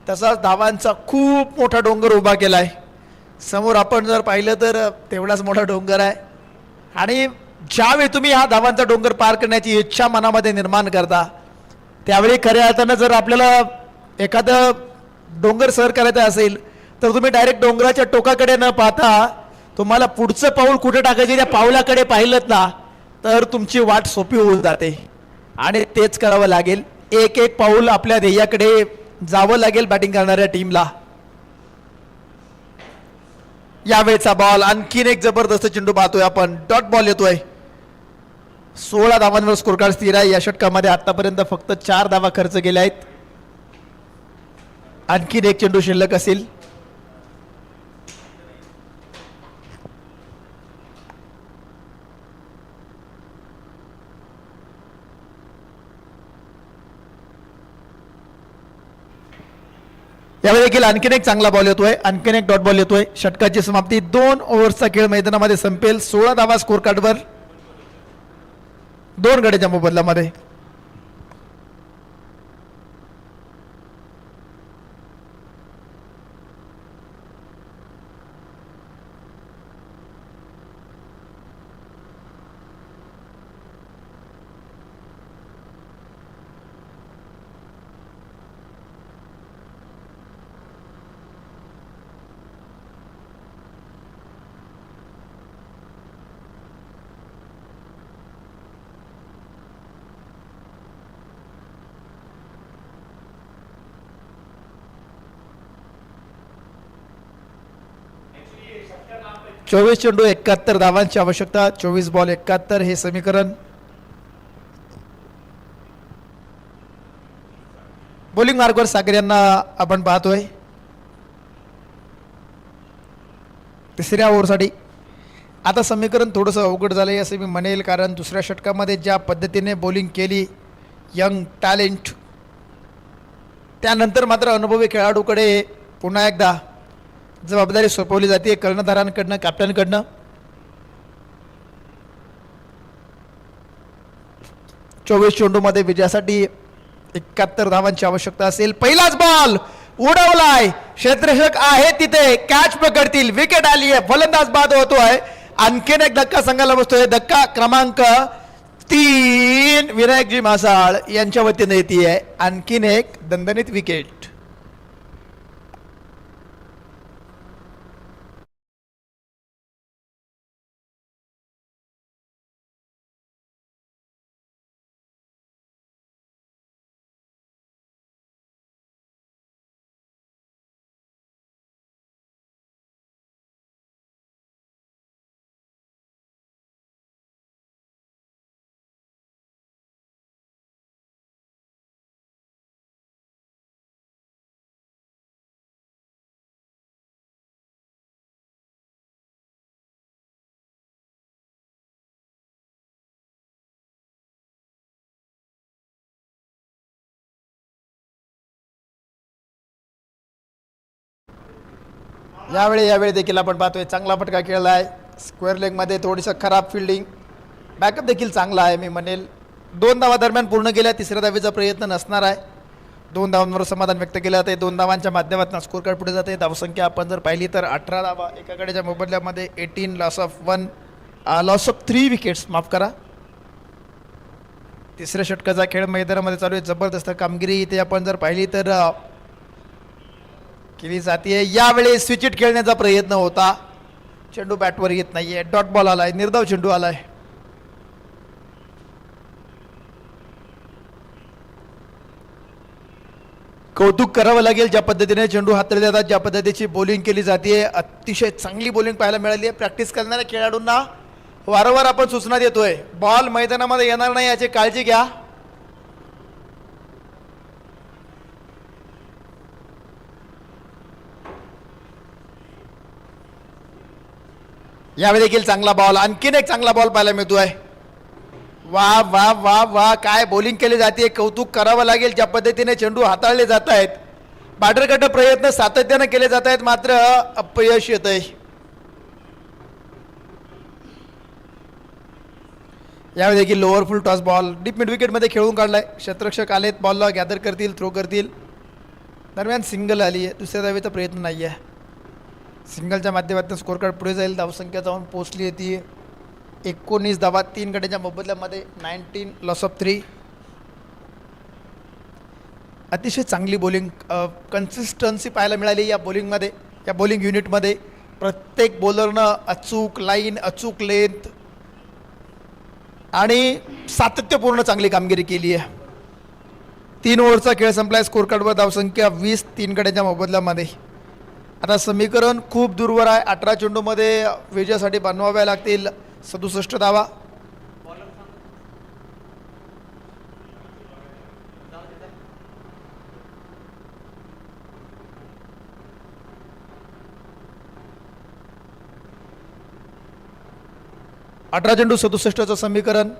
तसाच धावांचा खूप मोठा डोंगर उभा केला आहे. समोर आपण जर पाहिलं तर तेवढाच मोठा डोंगर आहे. आणि ज्यावेळी तुम्ही हा धावांचा डोंगर पार करण्याची इच्छा मनामध्ये निर्माण करता, त्यावेळी खऱ्या अर्थानं जर आपल्याला एखादं डोंगर सर करायचं असेल तर तुम्ही डायरेक्ट डोंगराच्या टोकाकडे न पाहता तुम्हाला पुढचं पाऊल कुठे टाकायचे त्या पाऊलाकडे पाहिलं ना तर तुमची वाट सोपी होऊन जाते. आणि तेच करावं लागेल. एक एक पाऊल आपल्या ध्येयाकडे जावं लागेल बॅटिंग करणाऱ्या टीमला. यावेळेचा बॉल आणखीन एक जबरदस्त चेंडू पाहतोय आपण. डॉट बॉल येतोय. 16 धावांवर स्कोर कार्ड स्थिर आहे. या षटकामध्ये आतापर्यंत फक्त 4 धावा खर्च केल्या आहेत. आणखीन एक चेंडू शिल्लक असेल. यावेळी देखील आणखीन एक चांगला बॉल येतोय, आणखीन एक डॉट बॉल येतोय. षटकाची समाप्ती 2 ओव्हर्सचा खेळ मैदानामध्ये संपेल. 16 धावा स्कोर कार्डवर 2 गड्याच्या मोबदल्यामध्ये. चोवीस चेंडू 71 धावांची आवश्यकता. 24 बॉल 71 हे समीकरण. बॉलिंग मार्कवर सागर यांना आपण पाहतोय. तिसऱ्या ओव्हरसाठी आता समीकरण थोडंसं अवघड झालंय असं मी म्हणेल, कारण दुसऱ्या षटकामध्ये ज्या पद्धतीने बॉलिंग केली यंग टॅलेंट, त्यानंतर मात्र अनुभवी खेळाडूकडे पुन्हा एकदा जबाबदारी सोपवली जाते कर्णधारांकडनं, कॅप्टनकडनं. चोवीस चेंडूमध्ये विजयासाठी 71 धावांची आवश्यकता असेल. पहिलाच बॉल उडवलाय, क्षेत्ररक्षक आहे तिथे, कॅच पकडतील, विकेट आली आहे, फलंदाज बाद होतोय. आणखीन एक धक्का संघाला बसतोय. धक्का क्रमांक 3 विनायकजी मासाळ यांच्या वतीने येते आणखीन एक दणदणीत विकेट. यावेळी देखील आपण पाहतोय चांगला फटका खेळला आहे. स्क्वेअर लेगमध्ये थोडीसं खराब फिल्डिंग, बॅकअप देखील चांगला आहे मी म्हणेल. 2 धावा दरम्यान पूर्ण केल्या. तिसऱ्या धावेचा प्रयत्न नसणार आहे. 2 धावांवर समाधान व्यक्त केलं जाते. 2 धावांच्या माध्यमातून स्कोर कार्ड पुढे जाते. धावसंख्या आपण जर पाहिली तर 18 धावा एकाकडेच्या मोबदल्यामध्ये 18 लॉस ऑफ 3 विकेट्स, माफ करा. तिसऱ्या षटकाचा खेळ मैदानामध्ये चालू आहे. जबरदस्त कामगिरी इथे आपण जर पाहिली तर केली जाते. यावेळी स्विच इट खेळण्याचा प्रयत्न होता. चेंडू बॅटवर येत नाहीये. डॉट बॉल आलाय. निर्धाव चेंडू आलाय. कौतुक करावं लागेल ज्या पद्धतीने चेंडू हाताळले जातात, ज्या पद्धतीची बॉलिंग केली जाते. अतिशय चांगली बॉलिंग पाहायला मिळाली आहे. प्रॅक्टिस करणाऱ्या खेळाडूंना वारंवार आपण सूचना देतोय, बॉल मैदानामध्ये येणार नाही याची काळजी घ्या. यावेळी देखील चांगला बॉल, आणखीन एक चांगला बॉल पाहायला मिळतोय. वा वा वा वा, काय बॉलिंग केली जाते. कौतुक करावं लागेल ज्या पद्धतीने चेंडू हाताळले जात आहेत. बाटरकट प्रयत्न सातत्याने केले जात आहेत, मात्र अपयश येत आहे. यावेळी देखील lower full toss ball deep mid विकेटमध्ये खेळून काढलाय. क्षेत्ररक्षक आलेत, बॉलला गॅदर करतील, थ्रो करतील. दरम्यान सिंगल आली आहे. दुसऱ्या धावेचा प्रयत्न नाही आहे. सिंगलच्या माध्यमातून स्कोर कार्ड पुढे जाईल. धावसंख्या जाऊन पोहोचली येते 19 धावा 3 गड्यांच्या मोबदल्यामध्ये 19 लॉस ऑफ 3. अतिशय चांगली बॉलिंग, कन्सिस्टन्सी पाहायला मिळाली या बॉलिंगमध्ये, या बॉलिंग युनिटमध्ये. प्रत्येक बॉलरनं अचूक लाईन, अचूक लेंथ आणि सातत्यपूर्ण चांगली कामगिरी केली आहे. 3 ओव्हरचा खेळ संपलाय. स्कोर कार्डवर धावसंख्या 20 3 गड्यांच्या मोबदल्यामध्ये. आता समीकरण खूप दूरवर आहे. 18 चेंडूमध्ये विजयासाठी बनवाव्या लागतील 67 धावा. अठरा चेंडू 67चं समीकरण.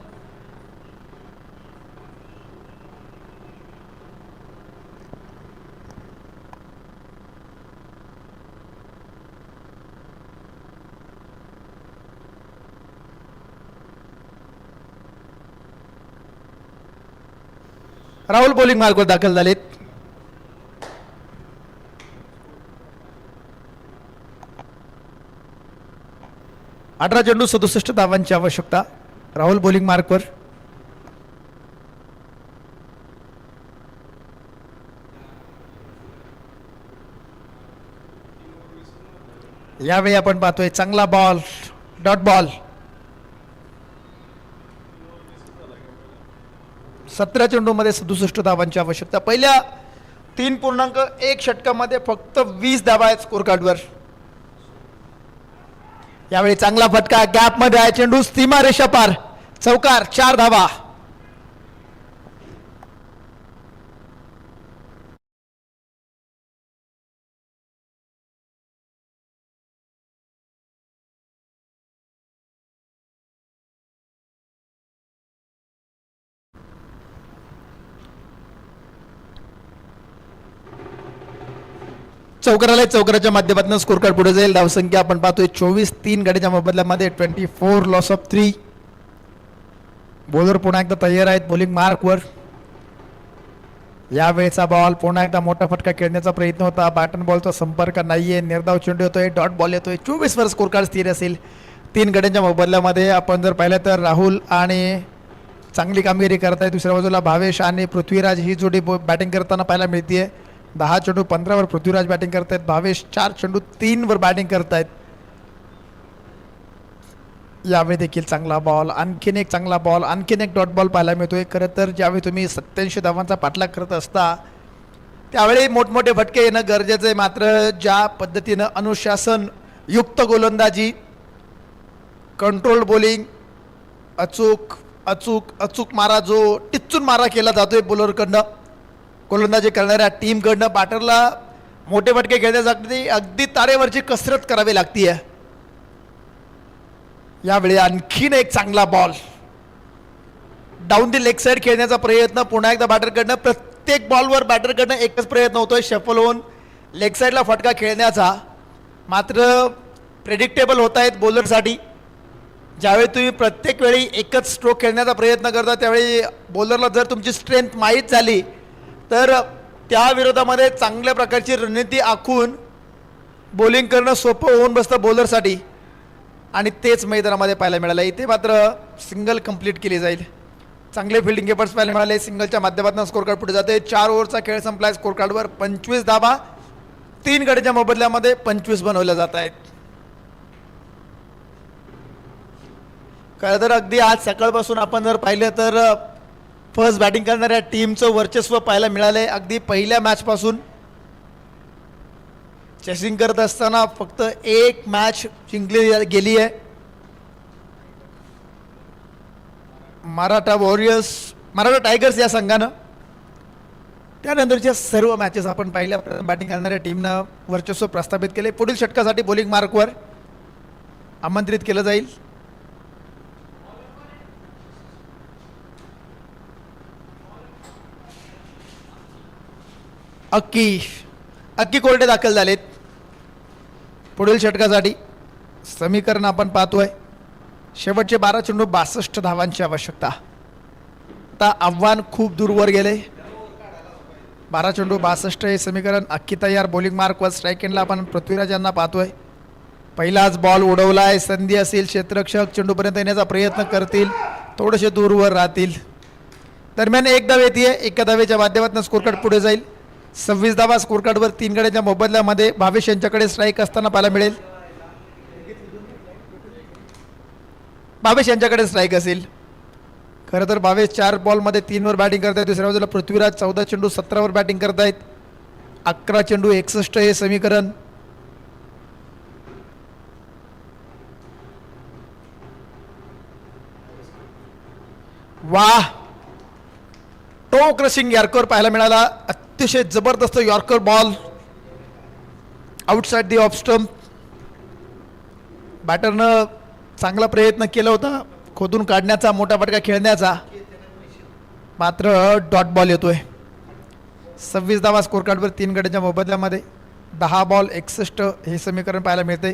राहुल बॉलिंग मार्कवर दाखल झालेत. अठरा चेंडू 67 धावांची आवश्यकता. राहुल बॉलिंग मार्कवर. यावेळी आपण पाहतोय चांगला बॉल, डॉट बॉल. 17 चेंडूमध्ये 67 धावांची आवश्यकता. पहिल्या 3.1 षटकामध्ये फक्त 20 धावा आहेत स्कोर कार्डवर. यावेळी चांगला फटका, गॅपमध्ये आहे चेंडू, सीमा रेषा पार, चौकार, 4 धावा. चौकाराला चौकाराच्या माध्यमातून स्कोर कार्ड पुढे जाईल. धावसंख्या आपण पाहतोय 24 3 गड्याच्या मोबदल्यामध्ये 24 लॉस ऑफ 3. बॉलर पुन्हा एकदा तयार आहेत बॉलिंग मार्कवर. यावेळेचा बॉल पुन्हा एकदा मोठा फटका खेळण्याचा प्रयत्न होता. बॅटन बॉलचा संपर्क नाहीये. निर्धाव चेंडू येतोय, डॉट बॉल येतोय. 24 वर स्कोर कार्ड स्थिर असेल. 3 गड्यांच्या मोबदल्यामध्ये आपण जर पाहिलं तर राहुल आणि चांगली कामगिरी करत आहे. दुसऱ्या बाजूला भावेश आणि पृथ्वीराज ही जोडी बॅटिंग करताना पाहायला मिळते. 10 चेंडू 15वर पृथ्वीराज बॅटिंग करतायत. भावेश 4 चेंडू 3वर बॅटिंग करतायत. यावेळी देखील चांगला बॉल, आणखीन एक चांगला बॉल, आणखीन एक डॉट बॉल पाहायला मिळतोय. खरं तर ज्यावेळी तुम्ही 87 धावांचा पाठलाग करत असता त्यावेळी मोठमोठे फटके येणं गरजेचं आहे. मात्र ज्या पद्धतीनं अनुशासन युक्त गोलंदाजी, कंट्रोल बॉलिंग, अचूक अचूक अचूक मारा जो टिच्चून मारा केला जातोय बॉलरकडनं, गोलंदाजी करणाऱ्या टीमकडनं बॅटरला मोठे फटके खेळण्यासाठी अगदी तारेवरची कसरत करावी लागतीये. यावेळी आणखीन एक चांगला ball, down the leg side खेळण्याचा प्रयत्न पुन्हा एकदा बॅटरकडनं. प्रत्येक बॉलवर बॅटरकडनं एकच प्रयत्न होतोय, शफल होऊन लेग साईडला फटका खेळण्याचा. मात्र प्रेडिक्टेबल होत आहेत बॉलरसाठी. ज्यावेळी तुम्ही प्रत्येक वेळी एकच स्ट्रोक खेळण्याचा प्रयत्न करता त्यावेळी बॉलरला जर तुमची स्ट्रेंथ माहीत झाली तर त्या विरोधामध्ये चांगल्या प्रकारची रणनीती आखून बॉलिंग करणं सोपं होऊन बसतं बॉलरसाठी. आणि तेच मैदानामध्ये पाहायला मिळालं. इथे मात्र सिंगल कंप्लीट केली जाईल. चांगले फिल्डिंग एफर्ट्स पाहायला मिळाले. सिंगलच्या माध्यमातून स्कोर कार्ड पुढे जाते. 4 ओव्हरचा खेळ संपलाय. स्कोर कार्डवर 25 धावा, 3 गड्याच्या मोबदल्यामध्ये 25 बनवल्या जात आहेत. खरं तर अगदी आज सकाळपासून आपण जर पाहिलं तर फर्स्ट बॅटिंग करणाऱ्या टीमचं वर्चस्व पाहायला मिळालंय. अगदी पहिल्या मॅचपासून चेसिंग करत असताना फक्त एक मॅच जिंकली गेली आहे. मराठा टायगर्स या संघानं. त्यानंतरच्या सर्व मॅचेस आपण पाहिल्या बॅटिंग करणाऱ्या टीमनं वर्चस्व प्रस्थापित केले. पुढील षटकासाठी बॉलिंग मार्कवर आमंत्रित केलं जाईल. अक्की कोर्टे दाखल झालेत पुढील षटकासाठी. समीकरण आपण पाहतोय. शेवटचे 12 चेंडू 62 धावांची आवश्यकता. आता आव्हान खूप दूरवर गेले. 12 चेंडू 62 हे समीकरण. अक्की तयार. बॉलिंग मार्कवर स्ट्राईक एंडला आपण पृथ्वीराज यांना पाहतोय. पहिलाच बॉल उडवलाय. संधी असेल क्षेत्ररक्षक चेंडूपर्यंत येण्याचा प्रयत्न करतील, थोडेसे दूरवर राहतील. दरम्यान एक धाव येते. एका धावेच्या माध्यमातून स्कोर कार्ड पुढे जाईल. 26 धावा स्कोर कार्डवर 3 गड्याच्या मोबदल्यामध्ये भावेश यांच्याकडे स्ट्राईक असताना पाहायला मिळेल. भावेश यांच्याकडे स्ट्राईक असेल. खरं तर भावेश 4 बॉलमध्ये 3वर बॅटिंग करतायत. दुसऱ्या बाजूला पृथ्वीराज 14 चेंडू 17वर बॅटिंग करतायत. 11 चेंडू 61 हे समीकरण. वाह, टो क्रशिंग यॉर्कर पाहायला मिळाला. अतिशय जबरदस्त yorker ball outside the off stump. बॅटरनं चांगला प्रयत्न केला होता खोदून काढण्याचा, मोठा फटका खेळण्याचा, मात्र डॉट बॉल येतोय. 26 धावा स्कोर कार्डवर 3 गड्याच्या मोबदल्यामध्ये. 10 बॉल 61 हे समीकरण पाहायला मिळते.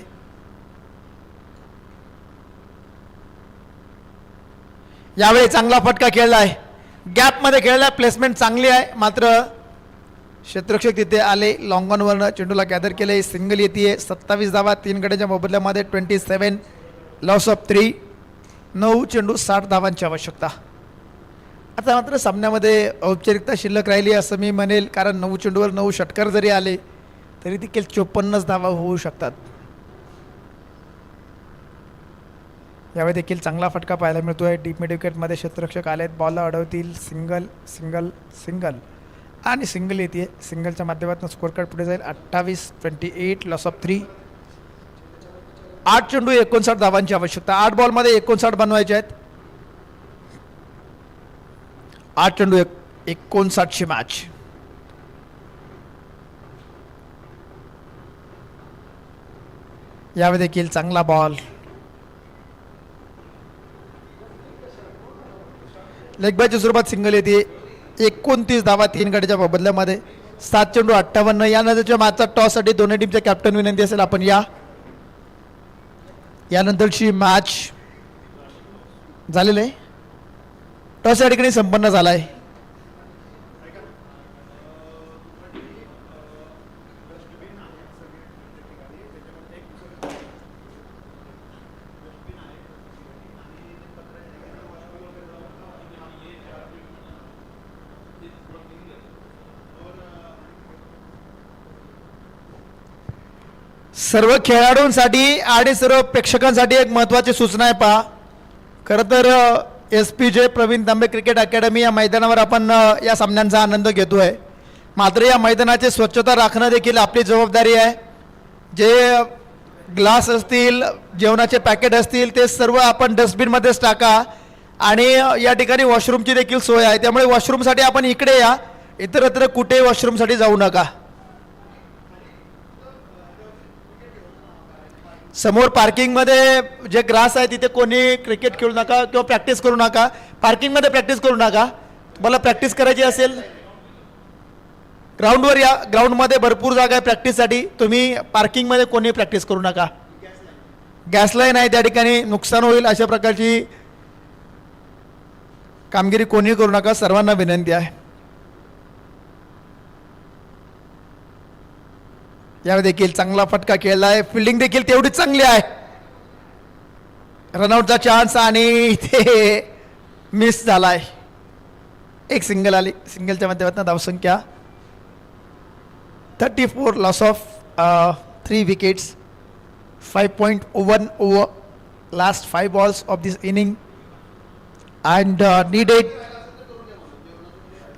यावेळी चांगला फटका खेळला आहे. गॅपमध्ये खेळला. प्लेसमेंट चांगली आहे. मात्र क्षेत्ररक्षक तिथे आले. लॉंग ऑनवरनं चेंडूला गॅदर केले. सिंगल येते. 27 धावा 3 गड्याच्या मोबदल्यामध्ये 27 लॉस ऑफ 3. 9 चेंडू 60 धावांची आवश्यकता. आता मात्र सामन्यामध्ये औपचारिकता शिल्लक राहिली असं मी म्हणेल. कारण 9 चेंडूवर 9 षटकार जरी आले तरी देखील 54 धावा होऊ शकतात. यावेळी देखील चांगला फटका पाहायला मिळतोय. डीप मिड विकेटमध्ये क्षेत्ररक्षक आलेत. बॉलला अडवतील. सिंगल सिंगल सिंगल आणि सिंगल येते. सिंगलच्या माध्यमातून स्कोर कार्ड पुढे जाईल. 28 लॉस ऑफ 3. 8 चेंडू 59 धावांची आवश्यकता. 8 बॉलमध्ये 59 बनवायचे आहेत. 8 चेंडू 59ची मॅच. यावेळी देखील चांगला बॉल. लेग बायच्या स्वरूपात सिंगल येते. 29 धावा 3 गड्याच्या बदल्यामध्ये. 7 चेंडू 58. यानंतरच्या मॅचचा टॉससाठी दोन्ही टीमच्या कॅप्टन विनंती असेल आपण यानंतरची मॅच झालेली आहे. टॉस या ठिकाणी संपन्न झाला आहे. सर्व खेळाडूंसाठी आणि सर्व प्रेक्षकांसाठी एक महत्त्वाची सूचना आहे. पहा, खरं तर SPJ प्रवीण तांबे क्रिकेट अकॅडमी या मैदानावर आपण या सामन्यांचा आनंद घेतो आहे. मात्र या मैदानाची स्वच्छता राखणं देखील आपली जबाबदारी आहे. जे ग्लास असतील, जेवणाचे पॅकेट असतील, ते सर्व आपण डस्टबिनमध्येच टाका. आणि या ठिकाणी वॉशरूमची देखील सोय आहे, त्यामुळे वॉशरूमसाठी आपण इकडे या, इतरत्र कुठे वॉशरूमसाठी जाऊ नका. समोर पार्किंगमध्ये जे ग्रास आहे तिथे कोणी क्रिकेट खेळू नका किंवा प्रॅक्टिस करू नका. पार्किंगमध्ये प्रॅक्टिस करू नका. तुम्हाला प्रॅक्टिस करायची असेल ग्राउंडवर या, ग्राउंडमध्ये भरपूर जागा आहे प्रॅक्टिससाठी. तुम्ही पार्किंगमध्ये कोणी प्रॅक्टिस करू नका. गॅस लाईन आहे त्या ठिकाणी, नुकसान होईल अशा प्रकारची कामगिरी कोणी करू नका, सर्वांना विनंती आहे. यावेळी देखील चांगला फटका खेळला आहे, फिल्डिंग देखील तेवढीच चांगली आहे. रनआउटचा चान्स आणि इथे मिस झाला आहे. एक सिंगल आली, सिंगलच्या माध्यमातून धावसंख्या 34, loss of 3 wickets, 5.1 over, last 5 balls of this inning and needed.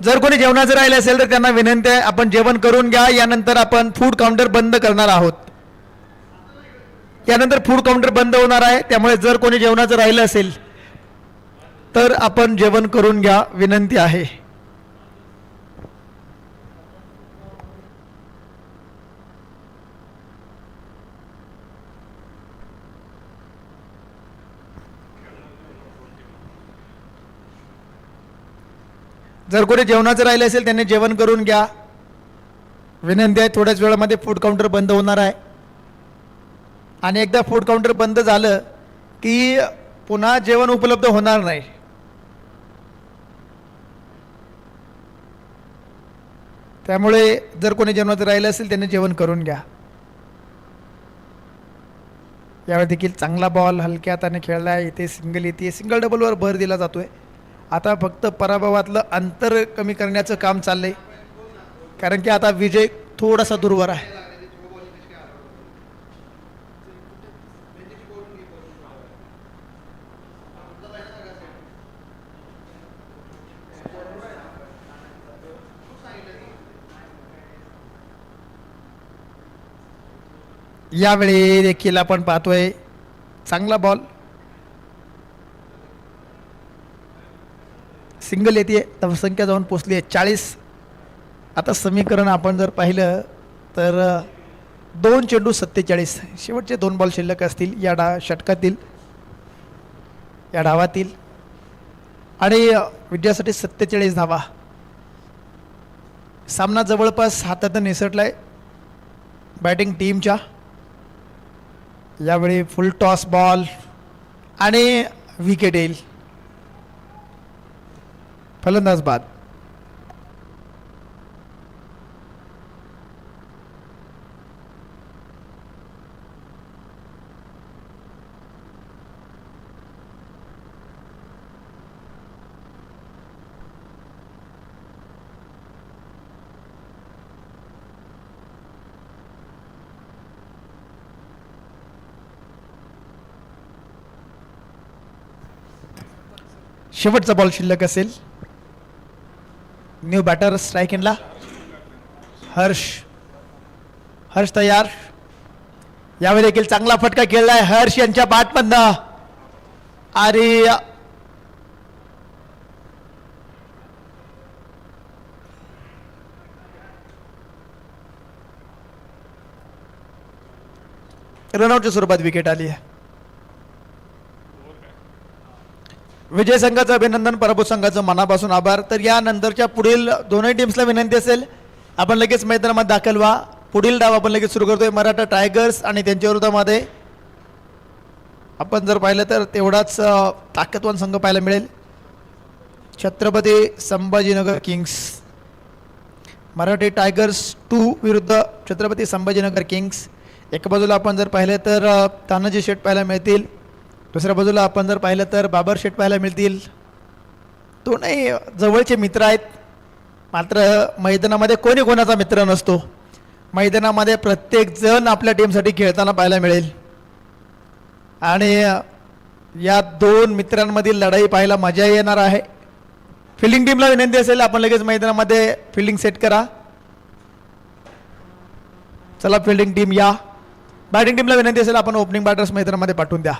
जर कोणी जेवणाचं राहिलं असेल तर त्यांना विनंती आहे आपण जेवण करून घ्या. यानंतर आपण फूड काउंटर बंद करणार आहोत. यानंतर फूड काउंटर बंद होणार आहे, त्यामुळे जर कोणी जेवणाचं राहिलं असेल तर आपण जेवण करून घ्या, विनंती आहे. जर कोणी जेवणाचं राहिलं असेल त्यांनी जेवण करून घ्या, विनंती आहे. थोड्याच वेळामध्ये फूड काउंटर बंद होणार आहे आणि एकदा फूड काउंटर बंद झालं की पुन्हा जेवण उपलब्ध होणार नाही. त्यामुळे जर कोणी जेवणाचं राहिलं असेल त्यांनी जेवण करून घ्या. यावेळी देखील चांगला बॉल हलक्या हाताने खेळला आहे. इथे सिंगल येते, सिंगल डबलवर भर दिला जातोय. आता फक्त पराभवातलं अंतर कमी करण्याचं काम चाललंय, कारण की आता विजय थोडासा दूरवर आहे. यावेळी देखील आपण पाहतोय चांगला बॉल, सिंगल येते, धावसंख्या जाऊन पोचली आहे 40. आता समीकरण आपण जर पाहिलं तर 2 चेंडू 47, शेवटचे 2 बॉल शिल्लक असतील या षटकातील, या डावातील, आणि विजयासाठी 47 धावा. सामना जवळपास हातातून निसटलाय बॅटिंग टीमच्या. यावेळी फुल टॉस बॉल आणि विकेट येईल. फलंदाज बाद. शेवटचा बॉल शिल्लक असेल. न्यू बॅटर स्ट्राईक इनला. हर्ष तयार. यावेळी देखील चांगला फटका खेळलाय हर्ष यांच्या बॅटमधनं. आणि रनआउटच्या स्वरूपात विकेट आली आहे. विजय संघाचं अभिनंदन, पराभूत संघाचं मनापासून आभार. तर यानंतरच्या पुढील दोन्ही टीम्सला विनंती असेल आपण लगेच मैदानामध्ये दाखल व्हा. पुढील डाव आपण लगेच सुरू करतोय. मराठा टायगर्स आणि त्यांच्या विरोधामध्ये आपण जर पाहिलं तर तेवढाच ताकदवान संघ पाहायला मिळेल, छत्रपती संभाजीनगर किंग्स. मराठी टायगर्स 2 विरुद्ध छत्रपती संभाजीनगर किंग्स. एका बाजूला आपण जर पाहिलं तर तानाजी शेठ पाहायला मिळतील, दुसऱ्या बाजूला आपण जर पाहिलं तर बाबर शेठ पाहायला मिळतील. दोनही जवळचे मित्र आहेत, मात्र मैदानामध्ये कोणी कोणाचा मित्र नसतो. मैदानामध्ये प्रत्येक जण आपल्या टीमसाठी खेळताना पाहायला मिळेल आणि या दोन मित्रांमधील लढाई पाहायला मजा येणार आहे. फिल्डिंग टीमला विनंती असेल आपण लगेच मैदानामध्ये फिल्डिंग सेट करा. चला फिल्डिंग टीम या. बॅटिंग टीमला विनंती असेल आपण ओपनिंग बॅटर्स मैदानामध्ये पाठवून द्या.